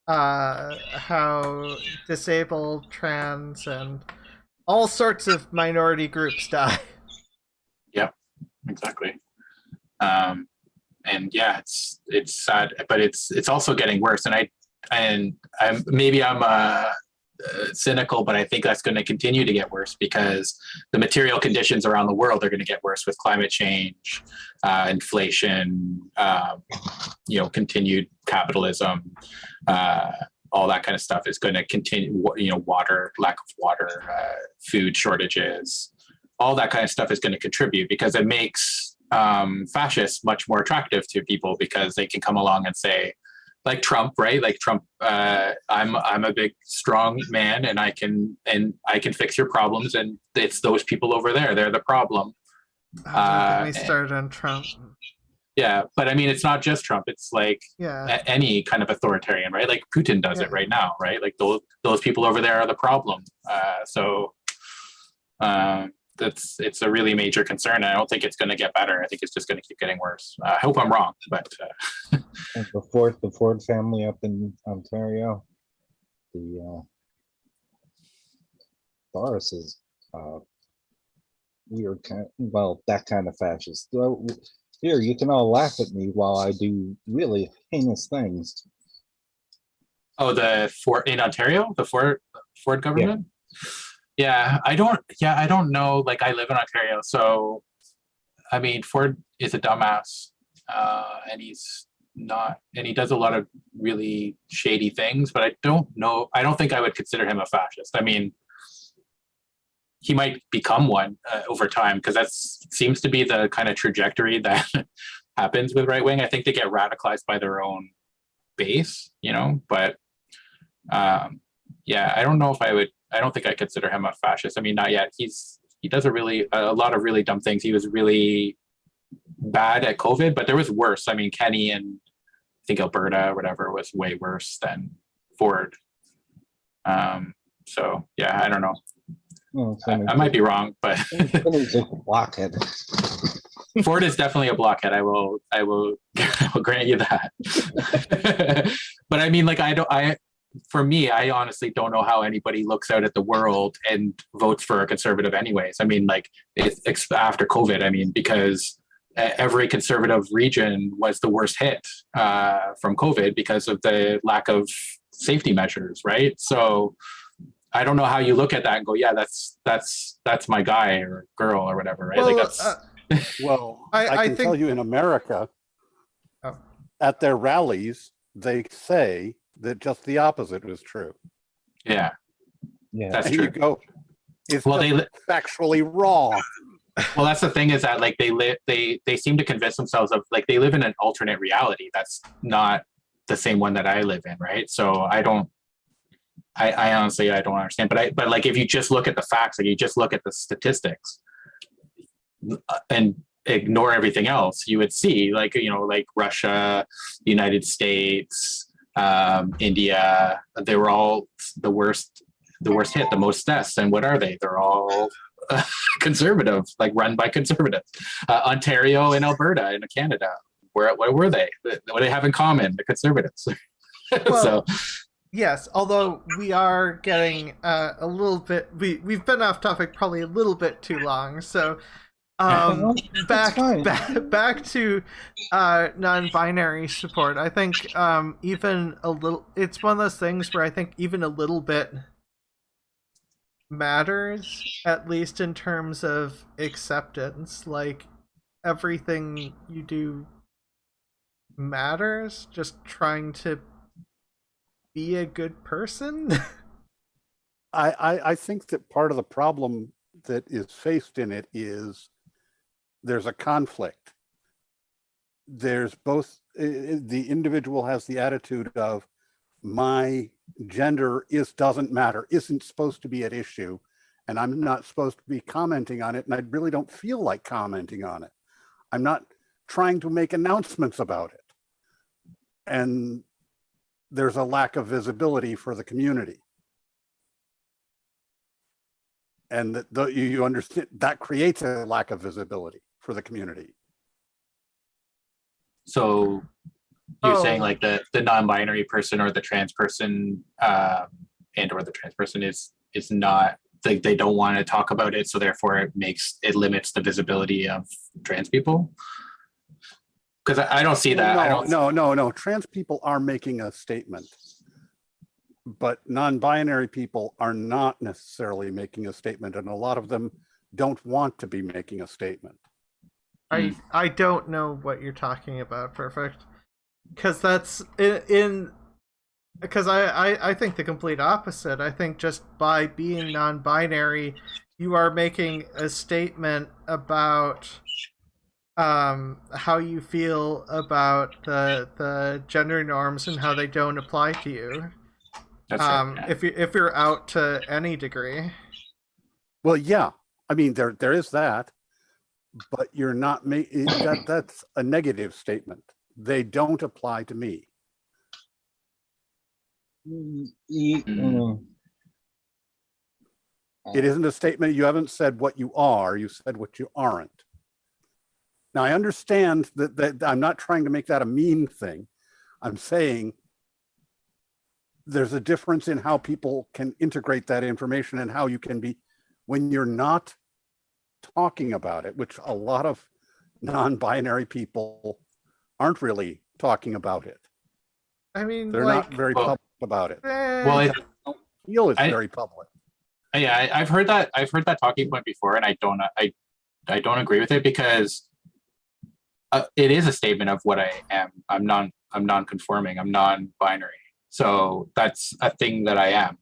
how disabled, trans, and all sorts of minority groups die. Yep, exactly. And yeah, it's sad, but it's also getting worse. And I'm cynical, but I think that's going to continue to get worse, because the material conditions around the world are going to get worse with climate change, inflation, continued capitalism, all that kind of stuff is going to continue. Water, lack of water, food shortages, all that kind of stuff is going to contribute, because it makes fascists much more attractive to people, because they can come along and say, like Trump, right? Like Trump, I'm a big strong man, and I can fix your problems, and it's those people over there, they're the problem. We started on Trump. Yeah, but I mean, it's not just Trump. It's like any kind of authoritarian, right? Like Putin does it right now, right? Like those people over there are the problem. It's a really major concern. I don't think it's going to get better. I think it's just going to keep getting worse. I hope I'm wrong, but the Ford family up in Ontario, the Boris is weird that kind of fascist. So, here, you can all laugh at me while I do really heinous things. Oh, in Ontario, the Ford government. Yeah, I don't know. Like, I live in Ontario, so I mean, Ford is a dumbass, and he does a lot of really shady things. But I don't think I would consider him a fascist. I mean, he might become one over time, because that seems to be the kind of trajectory that happens with right wing. I think they get radicalized by their own base, But I don't know if I would. I don't think I consider him a fascist. I mean, not yet. He does a lot of really dumb things. He was really bad at COVID, but there was worse. I mean, Kenny and I think Alberta or whatever was way worse than Ford. So yeah, I don't know. Well, I might be wrong, but he's a blockhead. Ford is definitely a blockhead. I will grant you that. But I mean, like, for me, I honestly don't know how anybody looks out at the world and votes for a conservative anyways. I mean, like, it's after COVID, I mean, because every conservative region was the worst hit from COVID because of the lack of safety measures, right? So I don't know how you look at that and go, yeah, that's my guy or girl or whatever, right? Well, like that's I can tell you in America, at their rallies, they say that just the opposite was true. Yeah, that's true. You go. It's factually wrong. Well, that's the thing, is that like they seem to convince themselves of, like, they live in an alternate reality that's not the same one that I live in, right? So I honestly, I don't understand. But like, if you just look at the facts, like you just look at the statistics and ignore everything else, you would see, like, like Russia, the United States, India, they were all the worst hit, the most deaths. And what are they? They're all conservative, like run by conservatives. Ontario and Alberta in Canada, what were they? What do they have in common? The conservatives. Well, So Yes, although we are getting a little bit, we've been off topic probably a little bit too long. So Well, it's fine. back to non-binary support. I think even a little, it's one of those things where I think even a little bit matters, at least in terms of acceptance. Like everything you do matters. Just trying to be a good person. I think that part of the problem that is faced in it is there's a conflict. There's both, the individual has the attitude of my gender doesn't matter, isn't supposed to be at issue, and I'm not supposed to be commenting on it, and I really don't feel like commenting on it. I'm not trying to make announcements about it. And there's a lack of visibility for the community. And you understand that creates a lack of visibility for the community. So you're saying like the non-binary person or the trans person and or the trans person is not, they don't want to talk about it, so therefore it limits the visibility of trans people? Because I don't see that. No. Trans people are making a statement, but non-binary people are not necessarily making a statement, and a lot of them don't want to be making a statement. I don't know what you're talking about, Perfict. Because that's in because I think the complete opposite. I think just by being non-binary, you are making a statement about how you feel about the gender norms and how they don't apply to you. That's right, yeah. If you're out to any degree. Well, yeah, I mean there is that, but you're not making that's a negative statement. They don't apply to me. It isn't a statement. You haven't said what you are. You said what you aren't. Now, I understand that I'm not trying to make that a mean thing. I'm saying there's a difference in how people can integrate that information and how you can be, when you're not talking about it, which a lot of non-binary people aren't really talking about it. I mean, they're not very public about it. Well, I don't feel it's very public. Yeah, I've heard that talking point before, and I don't agree with it, because it is a statement of what I am. I'm non-conforming. I'm non-binary. So that's a thing that I am.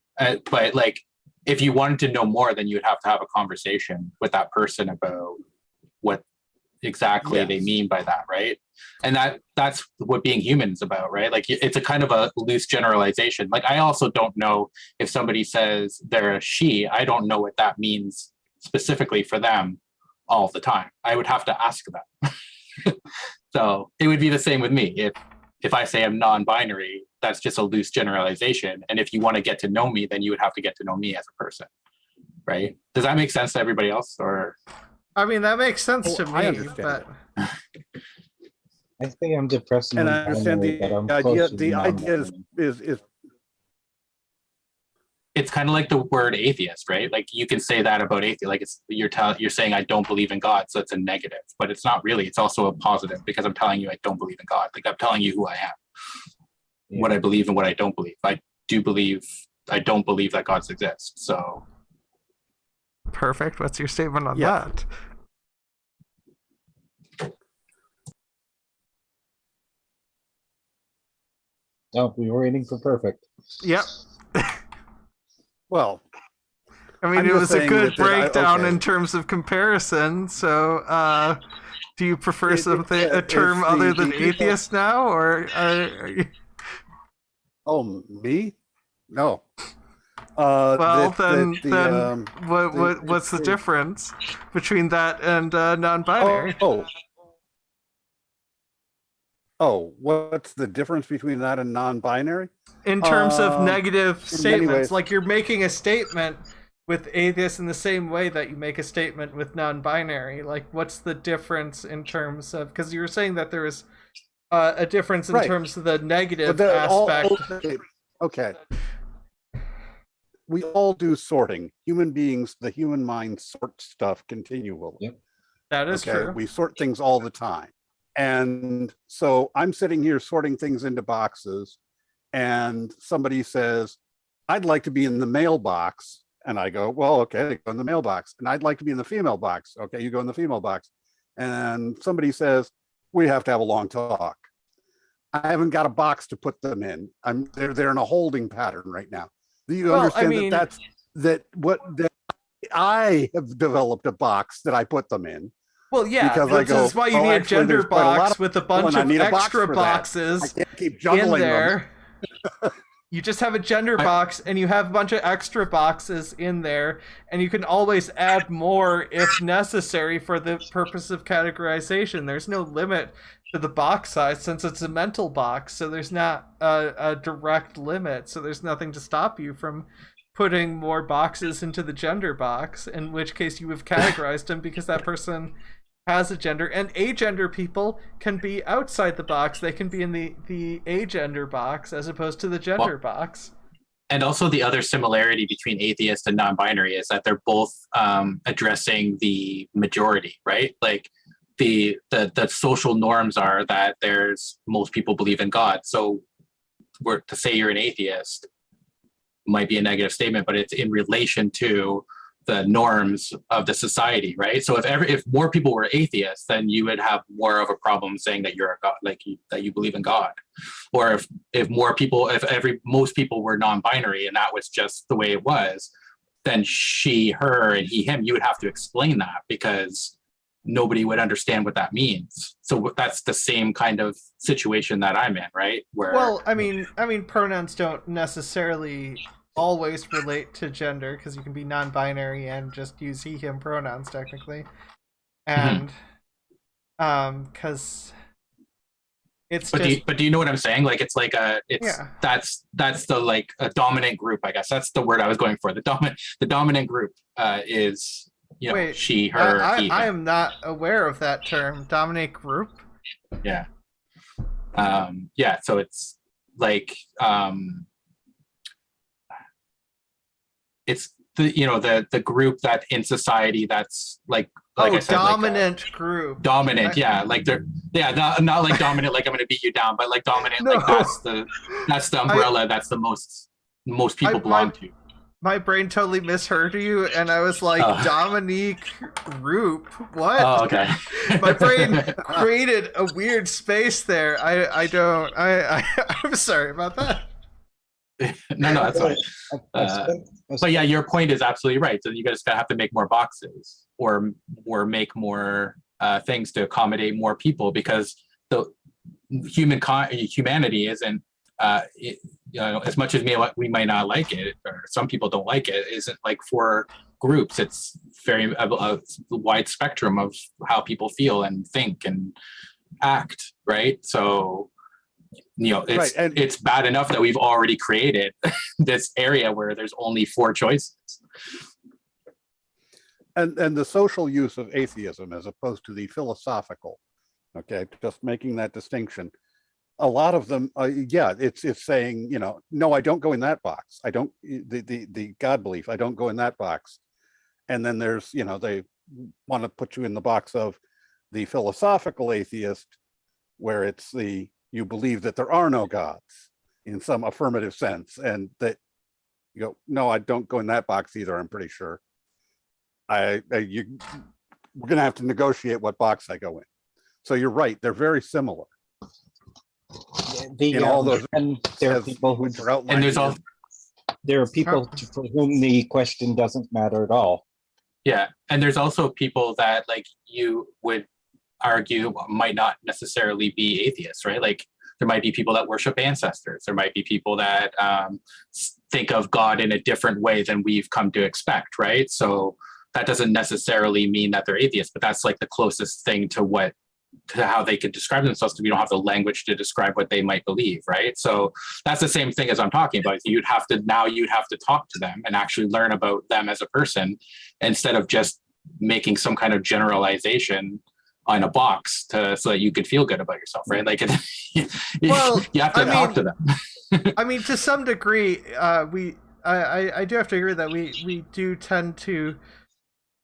But like, if you wanted to know more, then you'd have to have a conversation with that person about what exactly they mean by that, right? And that's what being human is about, right? Like, it's a kind of a loose generalization. Like, I also don't know if somebody says they're a she, I don't know what that means specifically for them all the time. I would have to ask them. So it would be the same with me. If I say I'm non-binary, that's just a loose generalization. And if you want to get to know me, then you would have to get to know me as a person, right? Does that make sense to everybody else? Or I mean, that makes sense to me. I understand. But I think I'm depressed. And I understand the idea. The idea is it's kind of like the word atheist, right? Like, you can say that about atheist, like you're saying I don't believe in God, so it's a negative, but it's not really. It's also a positive, because I'm telling you I don't believe in God. Like, I'm telling you who I am, what I believe and what I don't believe. I don't believe that God exists. So Perfect. What's your statement on that? Oh, we were waiting for Perfect. Yep. well. I mean, I'm it just was a saying good breakdown okay. in terms of comparison. So, do you prefer a term other than atheist now, or are you... Oh, me? No. Well, then what's the difference between that and non-binary? Oh, what's the difference between that and non-binary? In terms of negative statements, ways. like you're making a statement with atheist in the same way that you make a statement with non-binary. Like, what's the difference in terms of, because you were saying that there is a difference in terms of the negative aspect. Okay. we all do sorting. Human beings, the human mind sorts stuff continually. Yep. That is true. We sort things all the time. And so I'm sitting here sorting things into boxes, and somebody says, I'd like to be in the mailbox. And I go, well, okay, go in the mailbox. And I'd like to be in the female box. Okay, you go in the female box. And somebody says, we have to have a long talk. I haven't got a box to put them in. They're in a holding pattern right now. Do you understand that I have developed a box that I put them in? Well, yeah, because this is why you need a gender box with a bunch of extra boxes I can't keep juggling in there. You just have a gender box, and you have a bunch of extra boxes in there, and you can always add more if necessary for the purpose of categorization. There's no limit to the box size since it's a mental box, so there's not a direct limit, so there's nothing to stop you from putting more boxes into the gender box, in which case you have categorized them because that person has a gender. And agender people can be outside the box. They can be in the agender box as opposed to the gender box. And also the other similarity between atheist and non-binary is that they're both addressing the majority, right? Like the social norms are that most people believe in God. So to say you're an atheist might be a negative statement, but it's in relation to the norms of the society, right? So if more people were atheists, then you would have more of a problem saying that you're a God, that you believe in God. Or if most people were non-binary and that was just the way it was, then she, her, and he, him, you would have to explain that because nobody would understand what that means. So that's the same kind of situation that I'm in, right? Well, I mean, pronouns don't necessarily always relate to gender, because you can be non-binary and just use he him pronouns technically, and because it's but do you know what I'm saying? Like it's like that's the like a dominant group, I guess that's the word I was going for. The dominant group is Wait, she, her, he, I am not aware of that term, dominant group. Yeah. So it's like it's the group that in society that's like I said, dominant group. Dominant, not like dominant like I'm gonna beat you down, but like dominant, no. Like that's the umbrella that's the most people belong to. My brain totally misheard you, and I was like, Dominique Roop, what? Oh, okay. My brain created a weird space there. I'm sorry about that. No, that's fine. But yeah, your point is absolutely right. So you guys have to make more boxes or make more things to accommodate more people, because the humanity isn't, as much as we might not like it, or some people don't like it, isn't like for groups. It's very a wide spectrum of how people feel and think and act, right? So it's bad enough that we've already created this area where there's only 4 choices. And the social use of atheism as opposed to the philosophical, okay, just making that distinction. A lot of them, it's saying, no, I don't go in that box. I don't, the God belief, I don't go in that box. And then there's, they want to put you in the box of the philosophical atheist, where it's you believe that there are no gods in some affirmative sense, and that you go, no, I don't go in that box either. I'm pretty sure. We're gonna have to negotiate what box I go in. So you're right; they're very similar. In all those, and there are people who are outlined. And there are people for whom the question doesn't matter at all. Yeah, and there's also people that, like, you would argue might not necessarily be atheists, right? Like there might be people that worship ancestors. There might be people that think of God in a different way than we've come to expect, right? So that doesn't necessarily mean that they're atheists, but that's like the closest thing to how they could describe themselves, because we don't have the language to describe what they might believe, right? So that's the same thing as I'm talking about. You'd have to talk to them and actually learn about them as a person, instead of just making some kind of generalization on a box so that you could feel good about yourself, right? Like you have to talk to them. I mean, to some degree, I do have to agree that we do tend to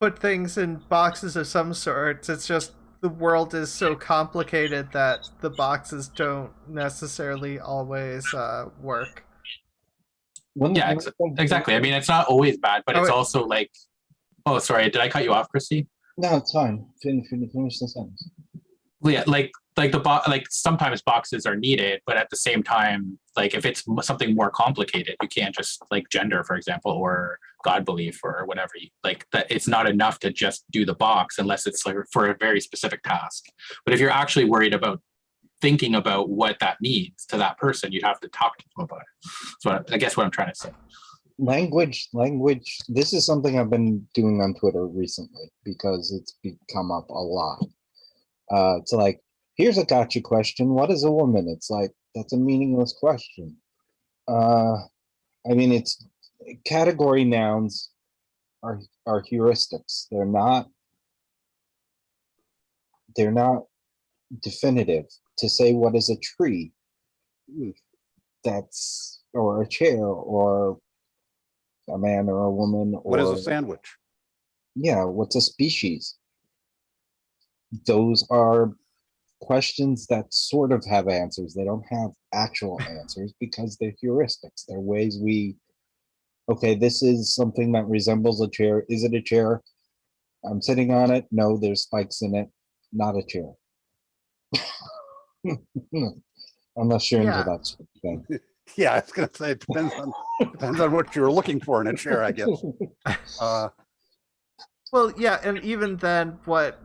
put things in boxes of some sorts. It's just the world is so complicated that the boxes don't necessarily always work. Yeah, exactly. I mean, it's not always bad, but Oh, it's wait. also like, oh, sorry, did I cut you off, Christy? No, it's fine. Finish the sentence. Well, yeah, like sometimes boxes are needed, but at the same time, like if it's something more complicated, you can't just like gender, for example, or God belief or whatever. Like that, it's not enough to just do the box unless it's like for a very specific task. But if you're actually worried about thinking about what that means to that person, you'd have to talk to them about it. So I guess what I'm trying to say. Language. This is something I've been doing on Twitter recently because it's become up a lot. It's like, here's a gotcha question. What is a woman? It's like, that's a meaningless question. I mean, it's category nouns are heuristics. They're not definitive. To say what is a tree, that's, or a chair, or a man or a woman, or What is a sandwich? yeah, what's a species? Those are questions that sort of have answers. They don't have actual answers because they're heuristics. They're ways okay, this is something that resembles a chair. Is it a chair? I'm sitting on it. No, there's spikes in it. Not a chair. Unless you're into Yeah. that sort of thing. Yeah, I was gonna say it depends on what you were looking for in a chair, I guess. Well, yeah, and even then, what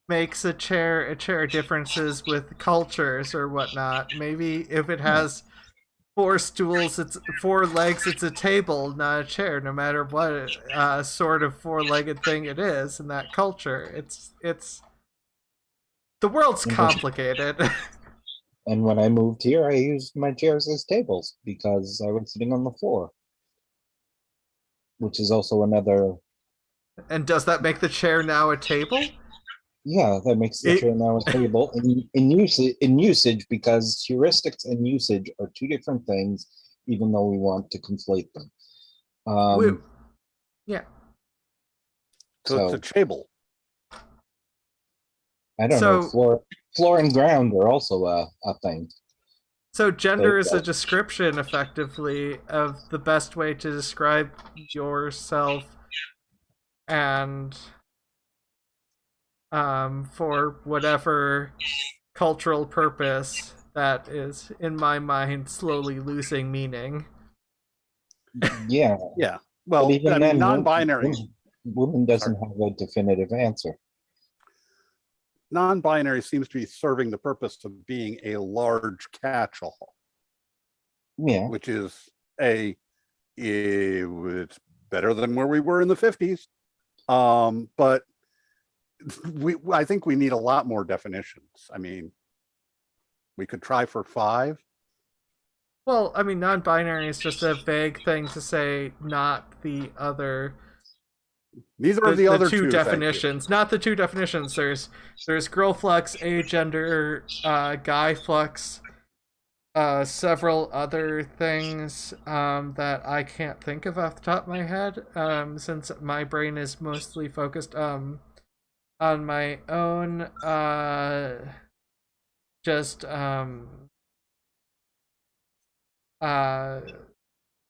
makes a chair differences with cultures or whatnot. Maybe if it has 4 stools, it's 4 legs, it's a table, not a chair, no matter what sort of 4-legged thing it is in that culture. It's the world's complicated. And when I moved here, I used my chairs as tables because I was sitting on the floor, which is also another. And does that make the chair now a table? Yeah, that makes the chair now a table in usage because heuristics and usage are 2 different things, even though we want to conflate them. Yeah. So it's a table. I don't know. Floor and ground are also a thing. So gender is a description, effectively, of the best way to describe yourself, and for whatever cultural purpose that is, in my mind, slowly losing meaning. Yeah. Yeah. Well, I mean, non-binary. Woman doesn't have a definitive answer. Non-binary seems to be serving the purpose of being a large catch-all. Yeah. Which is it's better than where we were in the 50s. But I think we need a lot more definitions. I mean, we could try for 5. Well, I mean, non-binary is just a vague thing to say, not the other. These are the other 2 definitions. Not the 2 definitions. There's girl flux, agender, guy flux, several other things that I can't think of off the top of my head, since my brain is mostly focused on my own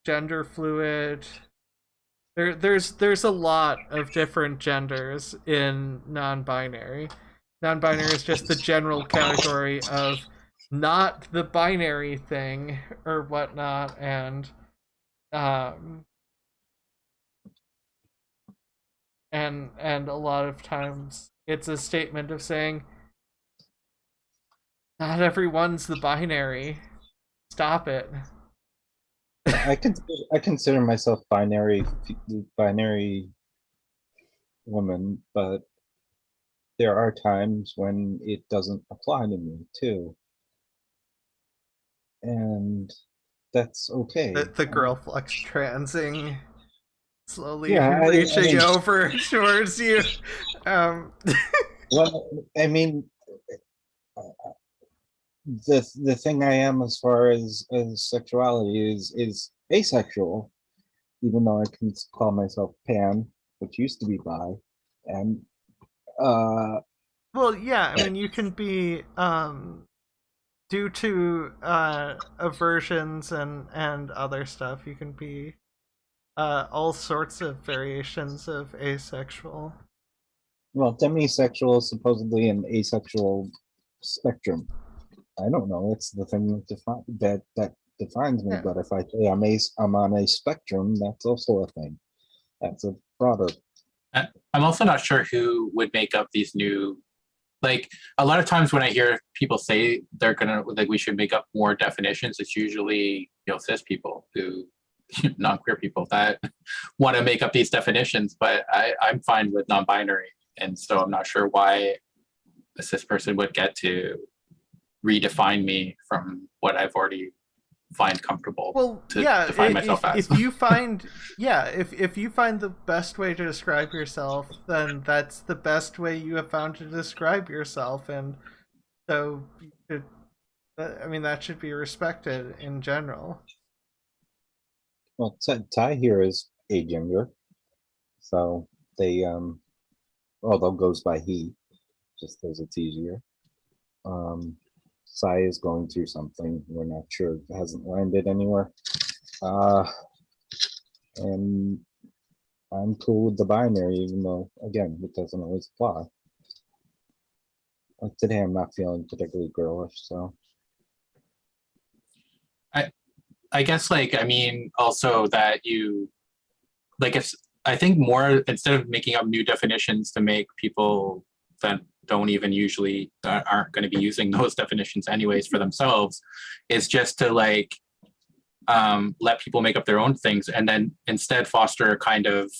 gender fluid. There's a lot of different genders in non-binary. Non-binary is just the general category of not the binary thing or whatnot, and a lot of times it's a statement of saying not everyone's the binary. Stop it. I consider myself binary woman, but there are times when it doesn't apply to me too, and that's okay. The girl flux transing, slowly reaching over towards you. Well, I mean, the thing I am as far as sexuality is asexual, even though I can call myself pan, which used to be bi, and Well, yeah, I mean, you can be due to aversions and other stuff. You can be all sorts of variations of asexual. well, demisexual is supposedly an asexual spectrum. I don't know. It's the thing that defines me. Yeah. But if I say I'm on a spectrum, that's also a thing. That's a broader. I'm also not sure who would make up these new, like a lot of times when I hear people say they're gonna, like, we should make up more definitions, it's usually, you know, cis people who, non-queer people that want to make up these definitions, but I'm fine with non-binary. And so I'm not sure why a cis person would get to redefine me from what I've already find comfortable to define myself as. If you find if you find the best way to describe yourself, then that's the best way you have found to describe yourself, and so you should, I mean, that should be respected in general. Well, Ty here is agender, so they although goes by he, just because it's easier. Sai is going through something. We're not sure. It hasn't landed anywhere. And I'm cool with the binary, even though, again, it doesn't always apply. Like today, I'm not feeling particularly girlish, so. I guess, like, I mean, also that you, like, if I think more, instead of making up new definitions to make people that don't even usually, that aren't going to be using those definitions anyways for themselves, is just to like let people make up their own things, and then instead foster a kind of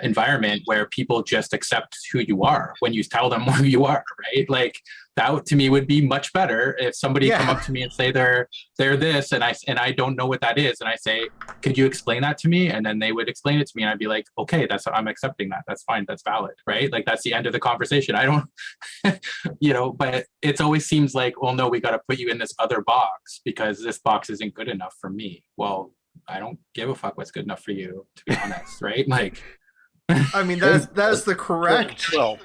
environment where people just accept who you are when you tell them who you are, right? Like that to me would be much better if somebody come up to me and say they're this, and I don't know what that is, and I say, could you explain that to me? And then they would explain it to me, and I'd be like, okay, I'm accepting that. That's fine. That's valid, right? Like that's the end of the conversation. I don't, you know. But it always seems like, well, no, we got to put you in this other box because this box isn't good enough for me. Well, I don't give a fuck what's good enough for you, to be honest, right? Like, I mean, that's the correct. Well,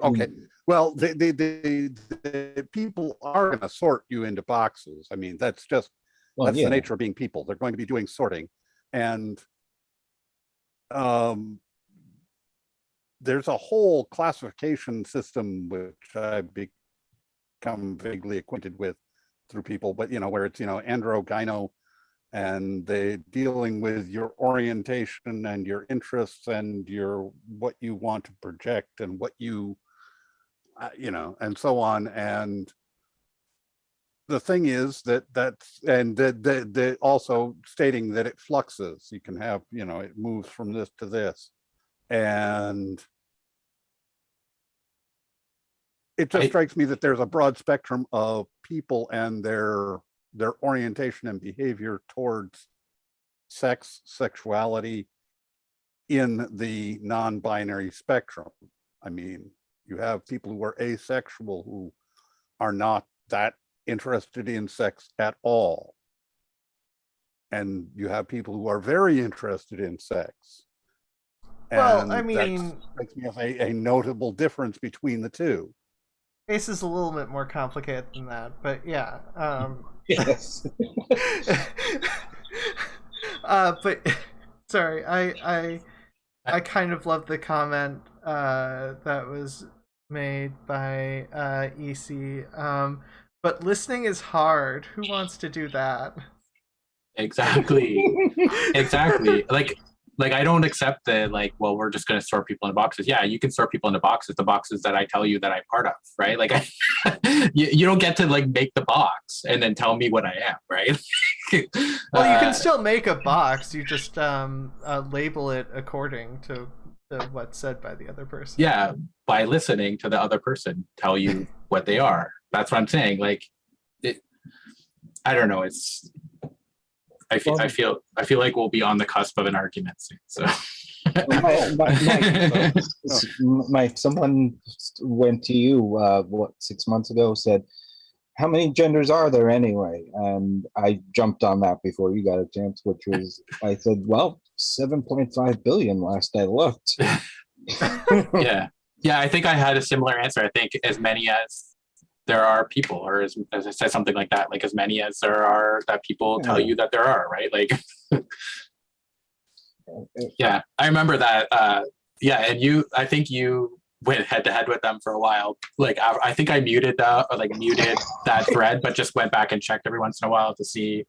okay. Well, the people are going to sort you into boxes. I mean, that's just the nature of being people. They're going to be doing sorting, and there's a whole classification system which I've become vaguely acquainted with through people, but you know, where it's, you know, andro, gyno, and they dealing with your orientation and your interests and your what you want to project and what you you know, and so on. And the thing is that also stating that it fluxes. You can have, you know, it moves from this to this, and it just strikes me that there's a broad spectrum of people and their orientation and behavior towards sex, sexuality in the non-binary spectrum. I mean, you have people who are asexual who are not that interested in sex at all. And you have people who are very interested in sex. Well, and I mean, that makes me a notable difference between the two. Ace is a little bit more complicated than that, but yeah. Yes. But sorry, I kind of love the comment that was made by EC. But listening is hard. Who wants to do that? Exactly. Like I don't accept that, like, well, we're just going to sort people into boxes. Yeah, you can sort people into boxes, the boxes that I tell you that I'm part of, right? Like, you don't get to, like, make the box and then tell me what I am, right? Well, you can still make a box. You just label it according to what's said by the other person. Yeah, by listening to the other person tell you what they are. That's what I'm saying. Like, I don't know. I feel like we'll be on the cusp of an argument soon. So, someone went to you 6 months ago, said, how many genders are there anyway? And I jumped on that before you got a chance, which was, I said, well, 7.5 billion last I looked. Yeah. Yeah, I think I had a similar answer. I think as many as there are people, or as I said, something like that, like as many as there are that people tell you that there are, right? Like, yeah, I remember that. Yeah, and I think you went head to head with them for a while. Like, I think I muted that thread, but just went back and checked every once in a while to see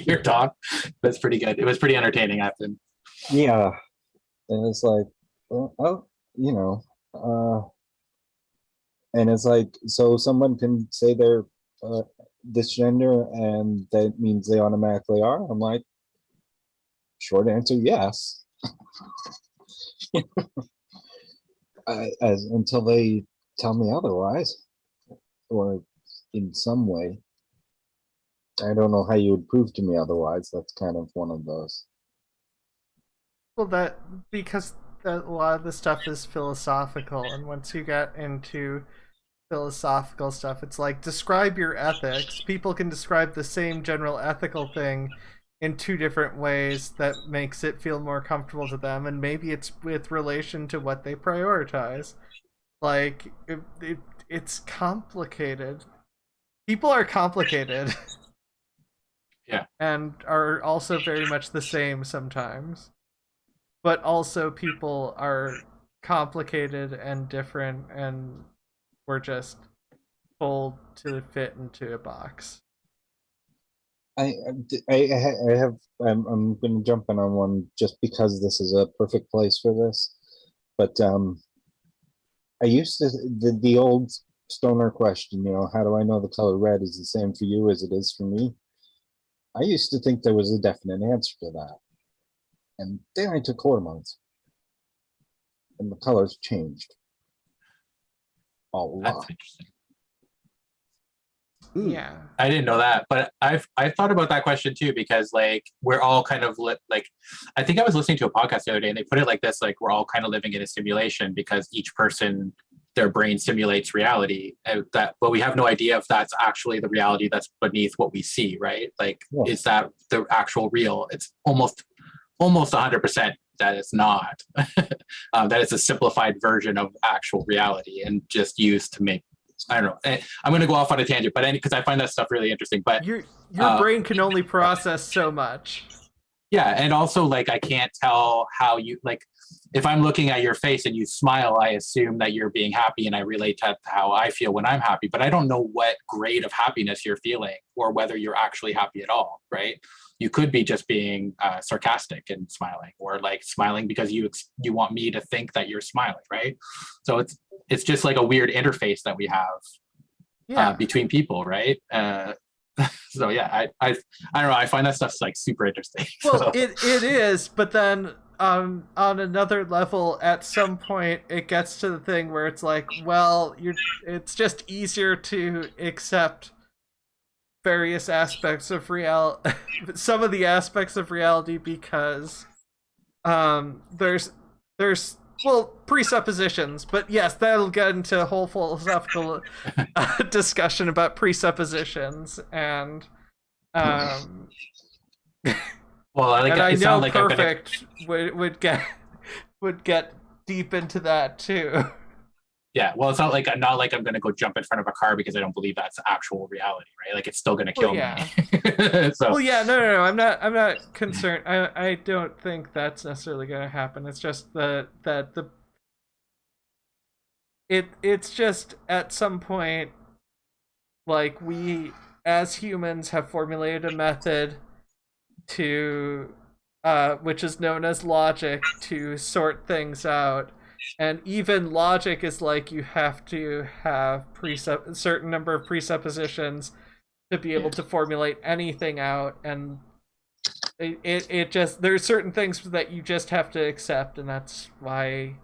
your talk. That's pretty good. It was pretty entertaining, I think. Yeah, and it's like, oh, you know, and it's like, so someone can say they're this gender and that means they automatically are. I'm like, short answer, yes. Until they tell me otherwise, or in some way. I don't know how you would prove to me otherwise. That's kind of one of those. Well, because a lot of the stuff is philosophical, and once you get into philosophical stuff, it's like, describe your ethics. People can describe the same general ethical thing in two different ways that makes it feel more comfortable to them, and maybe it's with relation to what they prioritize. Like, it's complicated. People are complicated. Yeah. And are also very much the same sometimes. But also people are complicated and different, and we're just told to fit into a box. I'm going to jump in on one just because this is a perfect place for this. But I used to, the old stoner question, you know, how do I know the color red is the same for you as it is for me? I used to think there was a definite answer to that. And then I took hormones. And the colors changed. A lot. That's interesting. Yeah. I didn't know that, but I've thought about that question too, because like we're all kind of like, I think I was listening to a podcast the other day and they put it like this, like we're all kind of living in a simulation because each person, their brain simulates reality, but we have no idea if that's actually the reality that's beneath what we see, right? Like, is that the actual real? It's almost 100% that it's not. That it's a simplified version of actual reality and just used to make, I don't know. I'm going to go off on a tangent, but because I find that stuff really interesting. But your brain can only process so much. Yeah, and also like I can't tell how you, like, if I'm looking at your face and you smile, I assume that you're being happy, and I relate to how I feel when I'm happy. But I don't know what grade of happiness you're feeling, or whether you're actually happy at all, right? You could be just being sarcastic and smiling, or like smiling because you want me to think that you're smiling, right? So it's just like a weird interface that we have between people, right? So yeah, I don't know. I find that stuff's like super interesting. Well, so. it is, but then on another level, at some point, it gets to the thing where it's like, well, it's just easier to accept various aspects of some of the aspects of reality, because there's presuppositions. But yes, that'll get into a whole philosophical discussion about presuppositions, and well, and I know like Perfict would get deep into that too. Yeah, well, it's not like I'm going to go jump in front of a car because I don't believe that's actual reality, right? Like, it's still going to kill me. So. Well, yeah, no. I'm not concerned. I don't think that's necessarily going to happen. It's just it's just at some point, like, we as humans have formulated a method to which is known as logic, to sort things out. And even logic is like, you have to have a certain number of presuppositions to be able to formulate anything out, and it just, there's certain things that you just have to accept, and that's why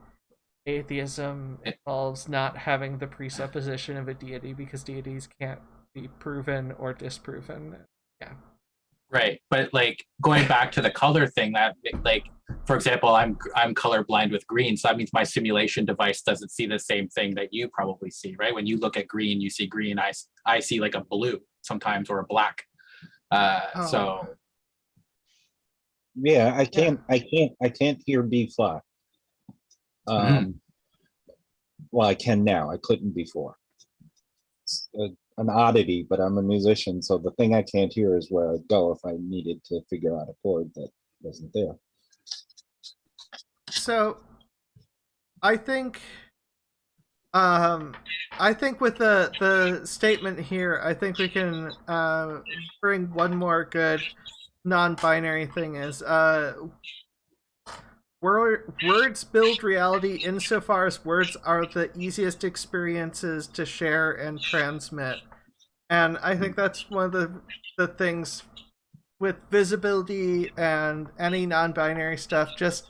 atheism involves not having the presupposition of a deity, because deities can't be proven or disproven. Yeah. Right, but like going back to the color thing, that like for example, I'm colorblind with green, so that means my simulation device doesn't see the same thing that you probably see, right? When you look at green, you see green. I see like a blue sometimes or a black. So yeah, I can't hear B flat. Well, I can now. I couldn't before. It's an oddity, but I'm a musician, so the thing I can't hear is where I'd go if I needed to figure out a chord that wasn't there. So, I think with the statement here, I think we can bring one more good non-binary thing is words build reality insofar as words are the easiest experiences to share and transmit. And I think that's one of the things with visibility and any non-binary stuff, just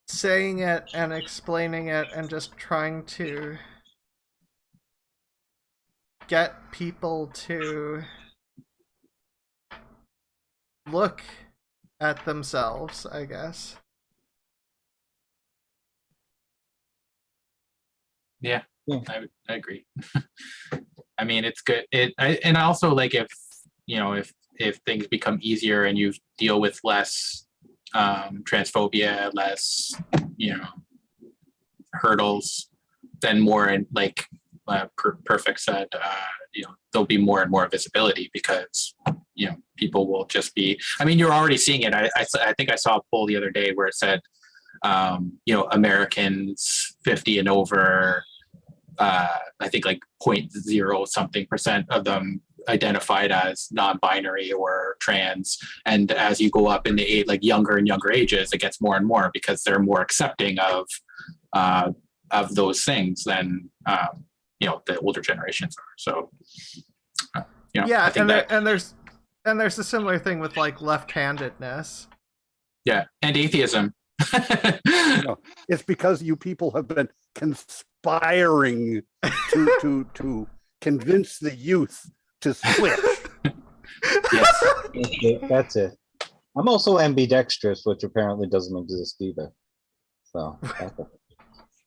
saying it and explaining it and just trying to get people to look at themselves, I guess. Yeah, I agree. I mean, it's good. And also, like, if things become easier and you deal with less transphobia, less hurdles, then more, and like Perfict said, there'll be more and more visibility because people will just be. I mean, you're already seeing it. I think I saw a poll the other day where it said Americans 50 and over, I think like 0.0 something % of them identified as non-binary or trans, and as you go up in the age, like younger and younger ages, it gets more and more because they're more accepting of those things than the older generations are. So yeah, and there's a similar thing with like left-handedness. Yeah, and atheism. It's because you people have been conspiring to convince the youth to switch. Yes, that's it. I'm also ambidextrous, which apparently doesn't exist either. So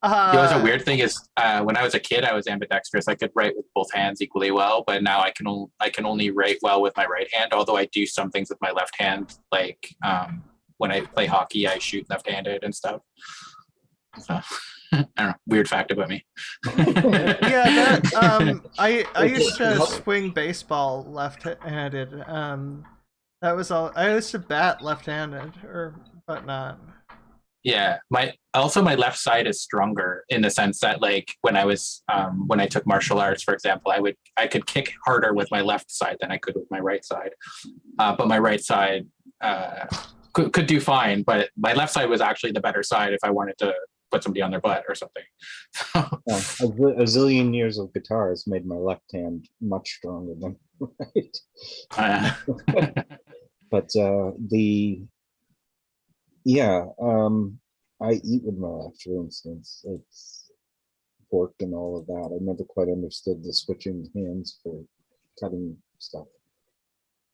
the weird thing is, when I was a kid, I was ambidextrous. I could write with both hands equally well, but now I can only write well with my right hand. Although I do some things with my left hand, like when I play hockey, I shoot left-handed and stuff. So, I don't know. Weird fact about me. Yeah, I used to swing baseball left-handed. That was all. I used to bat left-handed, but not. Yeah, my left side is stronger in the sense that, like, when I took martial arts, for example, I could kick harder with my left side than I could with my right side. But my right side could do fine, but my left side was actually the better side if I wanted to put somebody on their butt or something. A zillion years of guitar has made my left hand much stronger than right. But I eat with my left, for instance. It's pork and all of that. I never quite understood the switching hands for cutting stuff.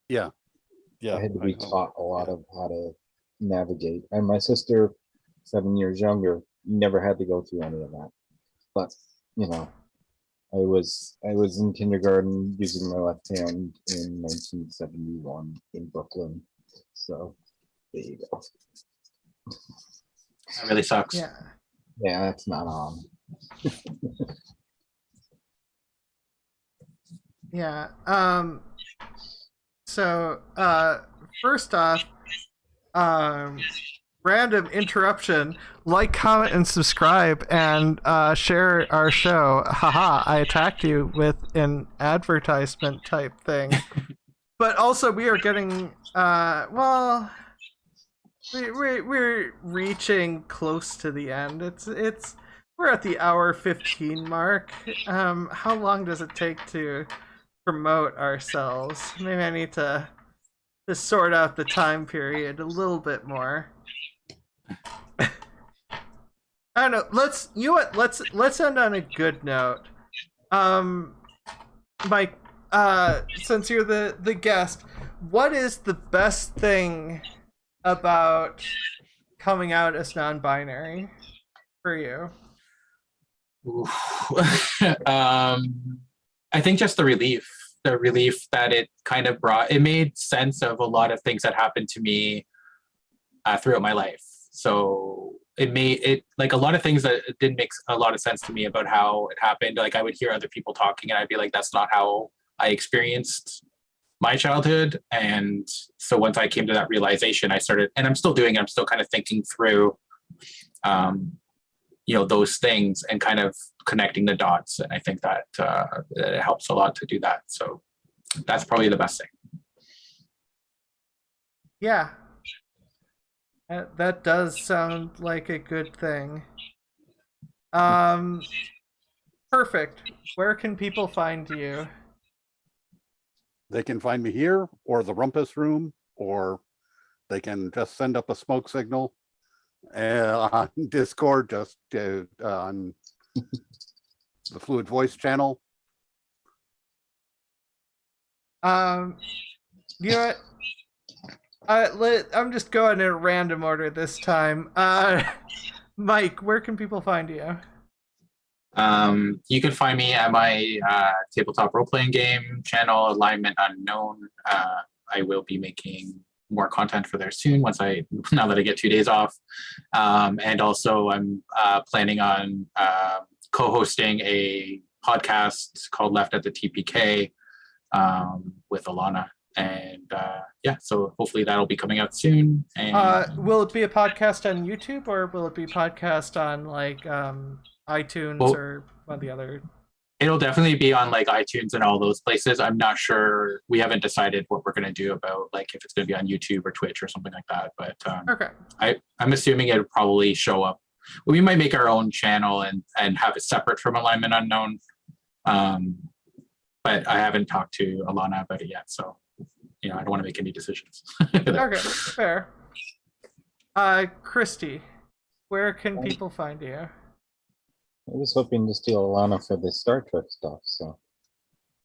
Yeah. I had to be taught a lot of how to navigate. And my sister, 7 years younger, never had to go through any of that. But I was in kindergarten using my left hand in 1971 in Brooklyn. So there you go. That really sucks. Yeah, that's not on. Yeah. So, first off, random interruption. Like, comment, and subscribe, and share our show. Haha, I attacked you with an advertisement type thing. But also, we are getting, we're reaching close to the end. We're at the hour 15 mark. How long does it take to promote ourselves? Maybe I need to sort out the time period a little bit more. I don't know. Let's end on a good note. Mike, since you're the guest, what is the best thing about coming out as non-binary for you? I think just the relief that it kind of brought. It made sense of a lot of things that happened to me throughout my life. So it made it like a lot of things that didn't make a lot of sense to me about how it happened. Like I would hear other people talking and I'd be like, that's not how I experienced my childhood. And so once I came to that realization, I started, and I'm still doing it, I'm still kind of thinking through, those things and kind of connecting the dots. And I think that it helps a lot to do that. So that's probably the best thing. Yeah. That does sound like a good thing. Perfect. Where can people find you? They can find me here or the Rumpus Room, or they can just send up a smoke signal on Discord, just on the Fluid Voice channel. You know what? I'm just going in a random order this time. Mike, where can people find you? You can find me at my tabletop role-playing game channel, Alignment Unknown. I will be making more content for there soon now that I get 2 days off. And also I'm planning on co-hosting a podcast called Left at the TPK with Alana. And so hopefully that'll be coming out soon. And will it be a podcast on YouTube, or will it be a podcast on like iTunes or one of the other? It'll definitely be on like iTunes and all those places. I'm not sure. We haven't decided what we're going to do about like if it's going to be on YouTube or Twitch or something like that. But okay, I'm assuming it'll probably show up. We might make our own channel and have it separate from Alignment Unknown. But I haven't talked to Alana about it yet, so I don't want to make any decisions. Okay, fair. Christy, where can people find you? I was hoping to steal Alana for the Star Trek stuff, so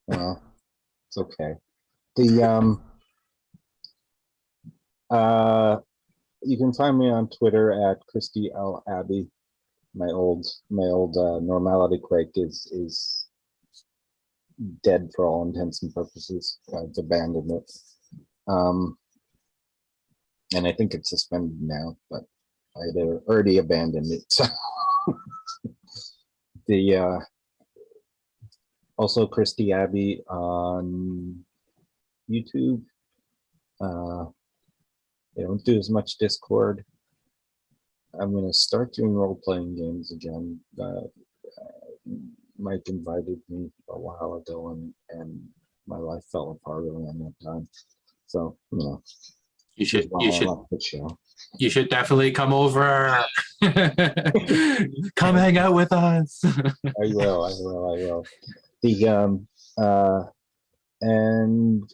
it's okay. You can find me on Twitter at Christy Abbey. My old normality quake is dead for all intents and purposes. I've abandoned it. And I think it's suspended now, but I had already abandoned it. So also Christy Abbey on YouTube. I don't do as much Discord. I'm going to start doing role-playing games again. Mike invited me a while ago, and my life fell apart around that time. So you should definitely come over. Come hang out with us. I will. And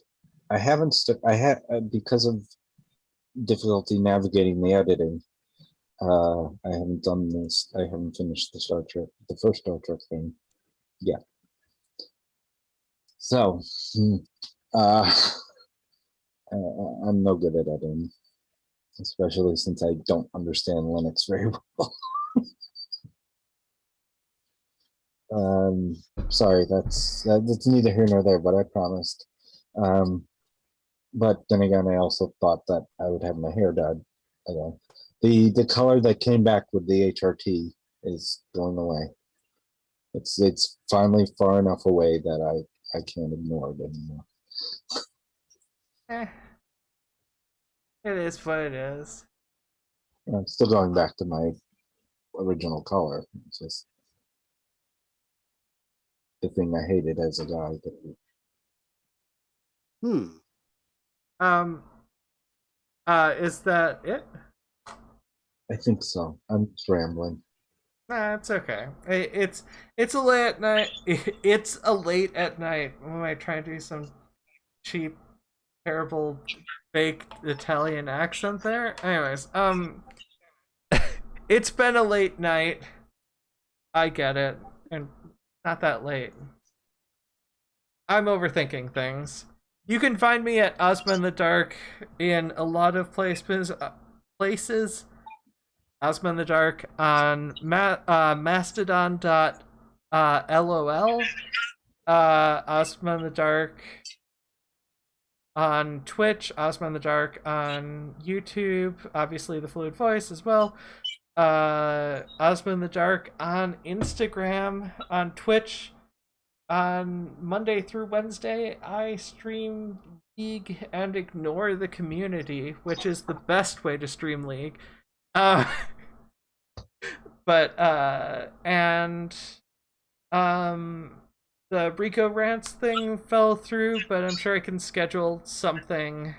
I haven't because of difficulty navigating the editing. I haven't done this. I haven't finished the first Star Trek thing yet. So I'm no good at editing, especially since I don't understand Linux very well. Sorry, that's neither here nor there, but I promised. But then again, I also thought that I would have my hair dyed again. The color that came back with the HRT is going away. It's finally far enough away that I can't ignore it anymore. It is what it is. I'm still going back to my original color. It's just the thing I hated as a guy. Is that it? I think so. I'm just rambling. Nah, it's okay. It's a late at night. It's a late at night. When I try to do some cheap, terrible, fake Italian accent there. Anyways, it's been a late night. I get it, and not that late. I'm overthinking things. You can find me at Ozma In The Dark in a lot of places. Ozma in the Dark on mastodon.lol. Ozma in the Dark on Twitch, Ozma in the Dark on YouTube, obviously the Fluid Voice as well. Ozma in the Dark on Instagram, on Twitch. On Monday through Wednesday, I stream League and ignore the community, which is the best way to stream League. And the Rico Rants thing fell through, but I'm sure I can schedule something.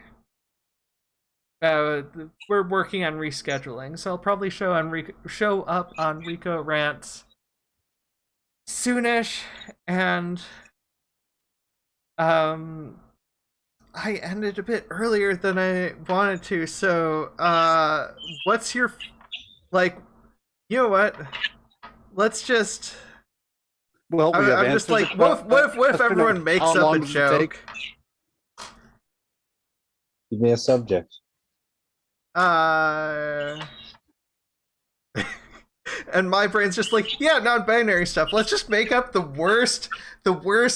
We're working on rescheduling, so I'll probably show up on Rico Rants soonish, and I ended a bit earlier than I wanted to, so what's your, like, you know what, let's just, Well, I'm just like, what if everyone makes up a joke? Give me a subject. And my brain's just like, yeah, non-binary stuff. Let's just make up the worst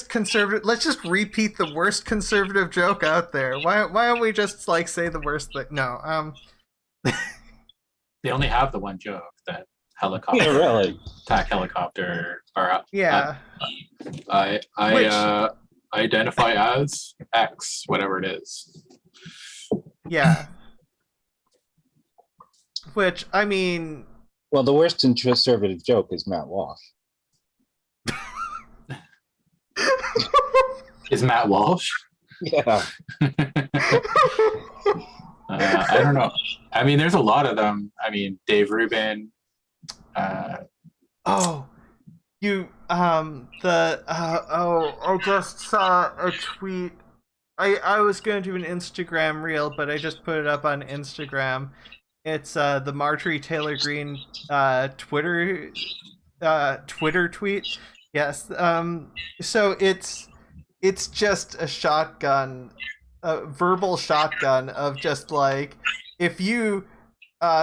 conservative. Let's just repeat the worst conservative joke out there. Why don't we just like say the worst thing? No, They only have the one joke that helicopter, Yeah, really. attack helicopter, or yeah, I identify as X, whatever it is. yeah. Which, I mean, Well, the worst conservative joke is Matt Walsh. Is Matt Walsh? Yeah. I don't know. I mean, there's a lot of them. I mean, Dave Rubin. oh, you, I just saw a tweet. I was going to do an Instagram reel, but I just put it up on Instagram. It's the Marjorie Taylor Greene Twitter tweet. Yes. So it's just a shotgun, a verbal shotgun of just like, if you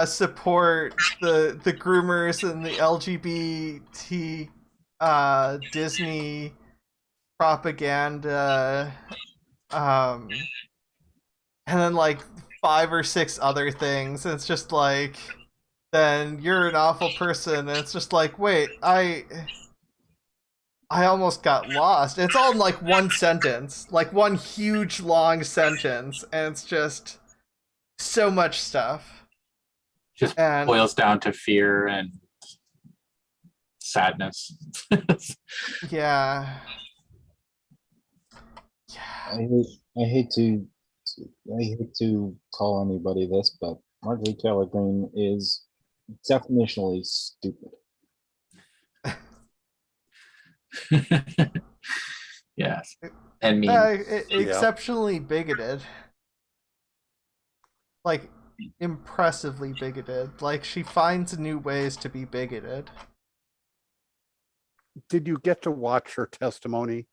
support the groomers and the LGBT Disney propaganda, and then like 5 or 6 other things, and it's just like, then you're an awful person. And it's just like, wait, I almost got lost. It's all in like one sentence, like one huge long sentence, and it's just so much stuff. Just And boils down to fear and sadness. yeah. I hate to call anybody this, but Marjorie Taylor Greene is definitionally stupid. Yes. And mean. Exceptionally bigoted. Like, impressively bigoted. Like, she finds new ways to be bigoted. Did you get to watch her testimony?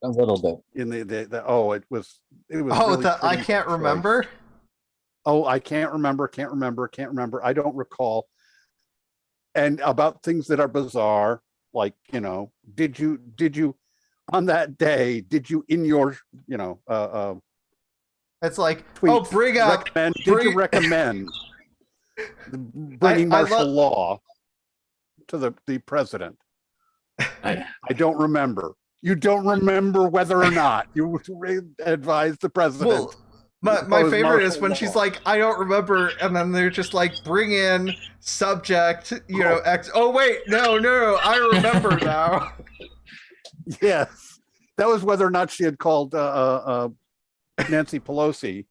A little bit. In the oh, it was Oh, really I pretty can't choice. remember. Oh, I can't remember. I don't recall. And about things that are bizarre, like, you know, did you on that day, did you in your, you know, It's like, tweet oh, bring up. recommend, did you recommend bringing martial law to the president? I don't remember. You don't remember whether or not you advised the president. Well, my favorite is when she's like, I don't remember, and then they're just like, bring in subject, you know, X. Oh wait, no, I remember now. Yes, that was whether or not she had called Nancy Pelosi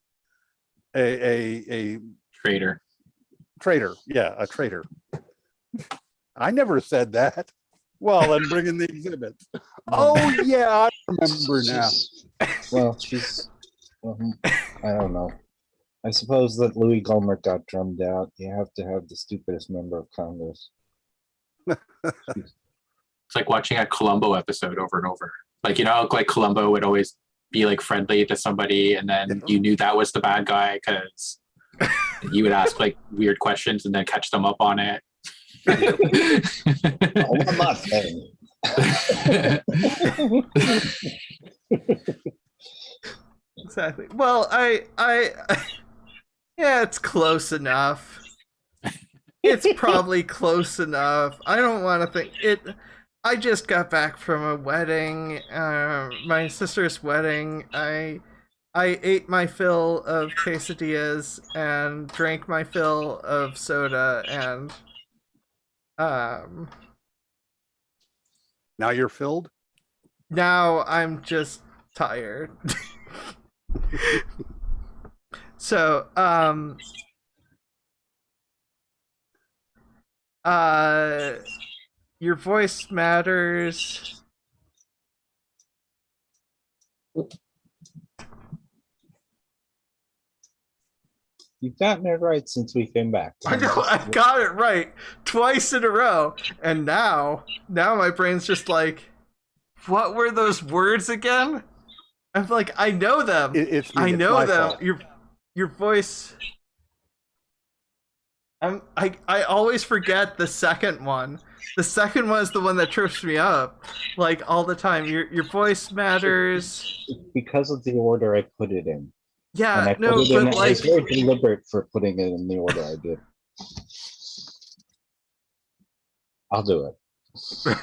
a Traitor. Traitor. Yeah, a traitor. I never said that. Well, then bring in the exhibits. Oh yeah, I remember now. Well, I don't know. I suppose that Louis Gohmert got drummed out. You have to have the stupidest member of Congress. It's like watching a Columbo episode over and over. Like, you know, like Columbo would always be like friendly to somebody, and then you knew that was the bad guy because You would ask like weird questions and then catch them up on it. Oh, I'm not saying. Exactly. Well, yeah, it's close enough. It's probably close enough. I don't want to think it. I just got back from a wedding, my sister's wedding. I ate my fill of quesadillas and drank my fill of soda, and Now you're filled? now I'm just tired. So, your voice matters. You've gotten it right since we came back. I know, I've got it right twice in a row, and now my brain's just like, what were those words again? I'm like, I know them. I know them. Fault. Your voice. I always forget the second one. The second one is the one that trips me up, like all the time. Your voice matters. It's because of the order I put it in. Yeah, And I no, put it in, but I like, was very deliberate for putting it in the order I did. I'll do it.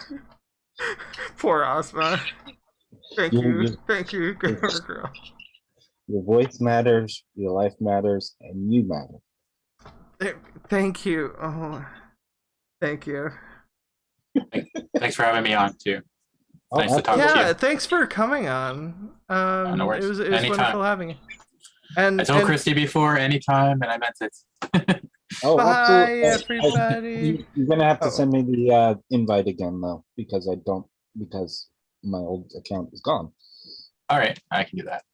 poor Ozma. Thank you, girl. Your voice matters, your life matters, and you matter. Thank you. Oh, thank you. Thanks for having me on too. Oh, Nice to talk to Yeah, you. thanks for coming on. No worries. It was Anytime. wonderful having you. And I told Christy before, anytime, and I meant it. Oh, bye, absolutely. everybody. You're gonna have to Oh. send me the invite again though, because because my old account is gone. All right, I can do that.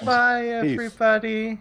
Bye, Peace. everybody.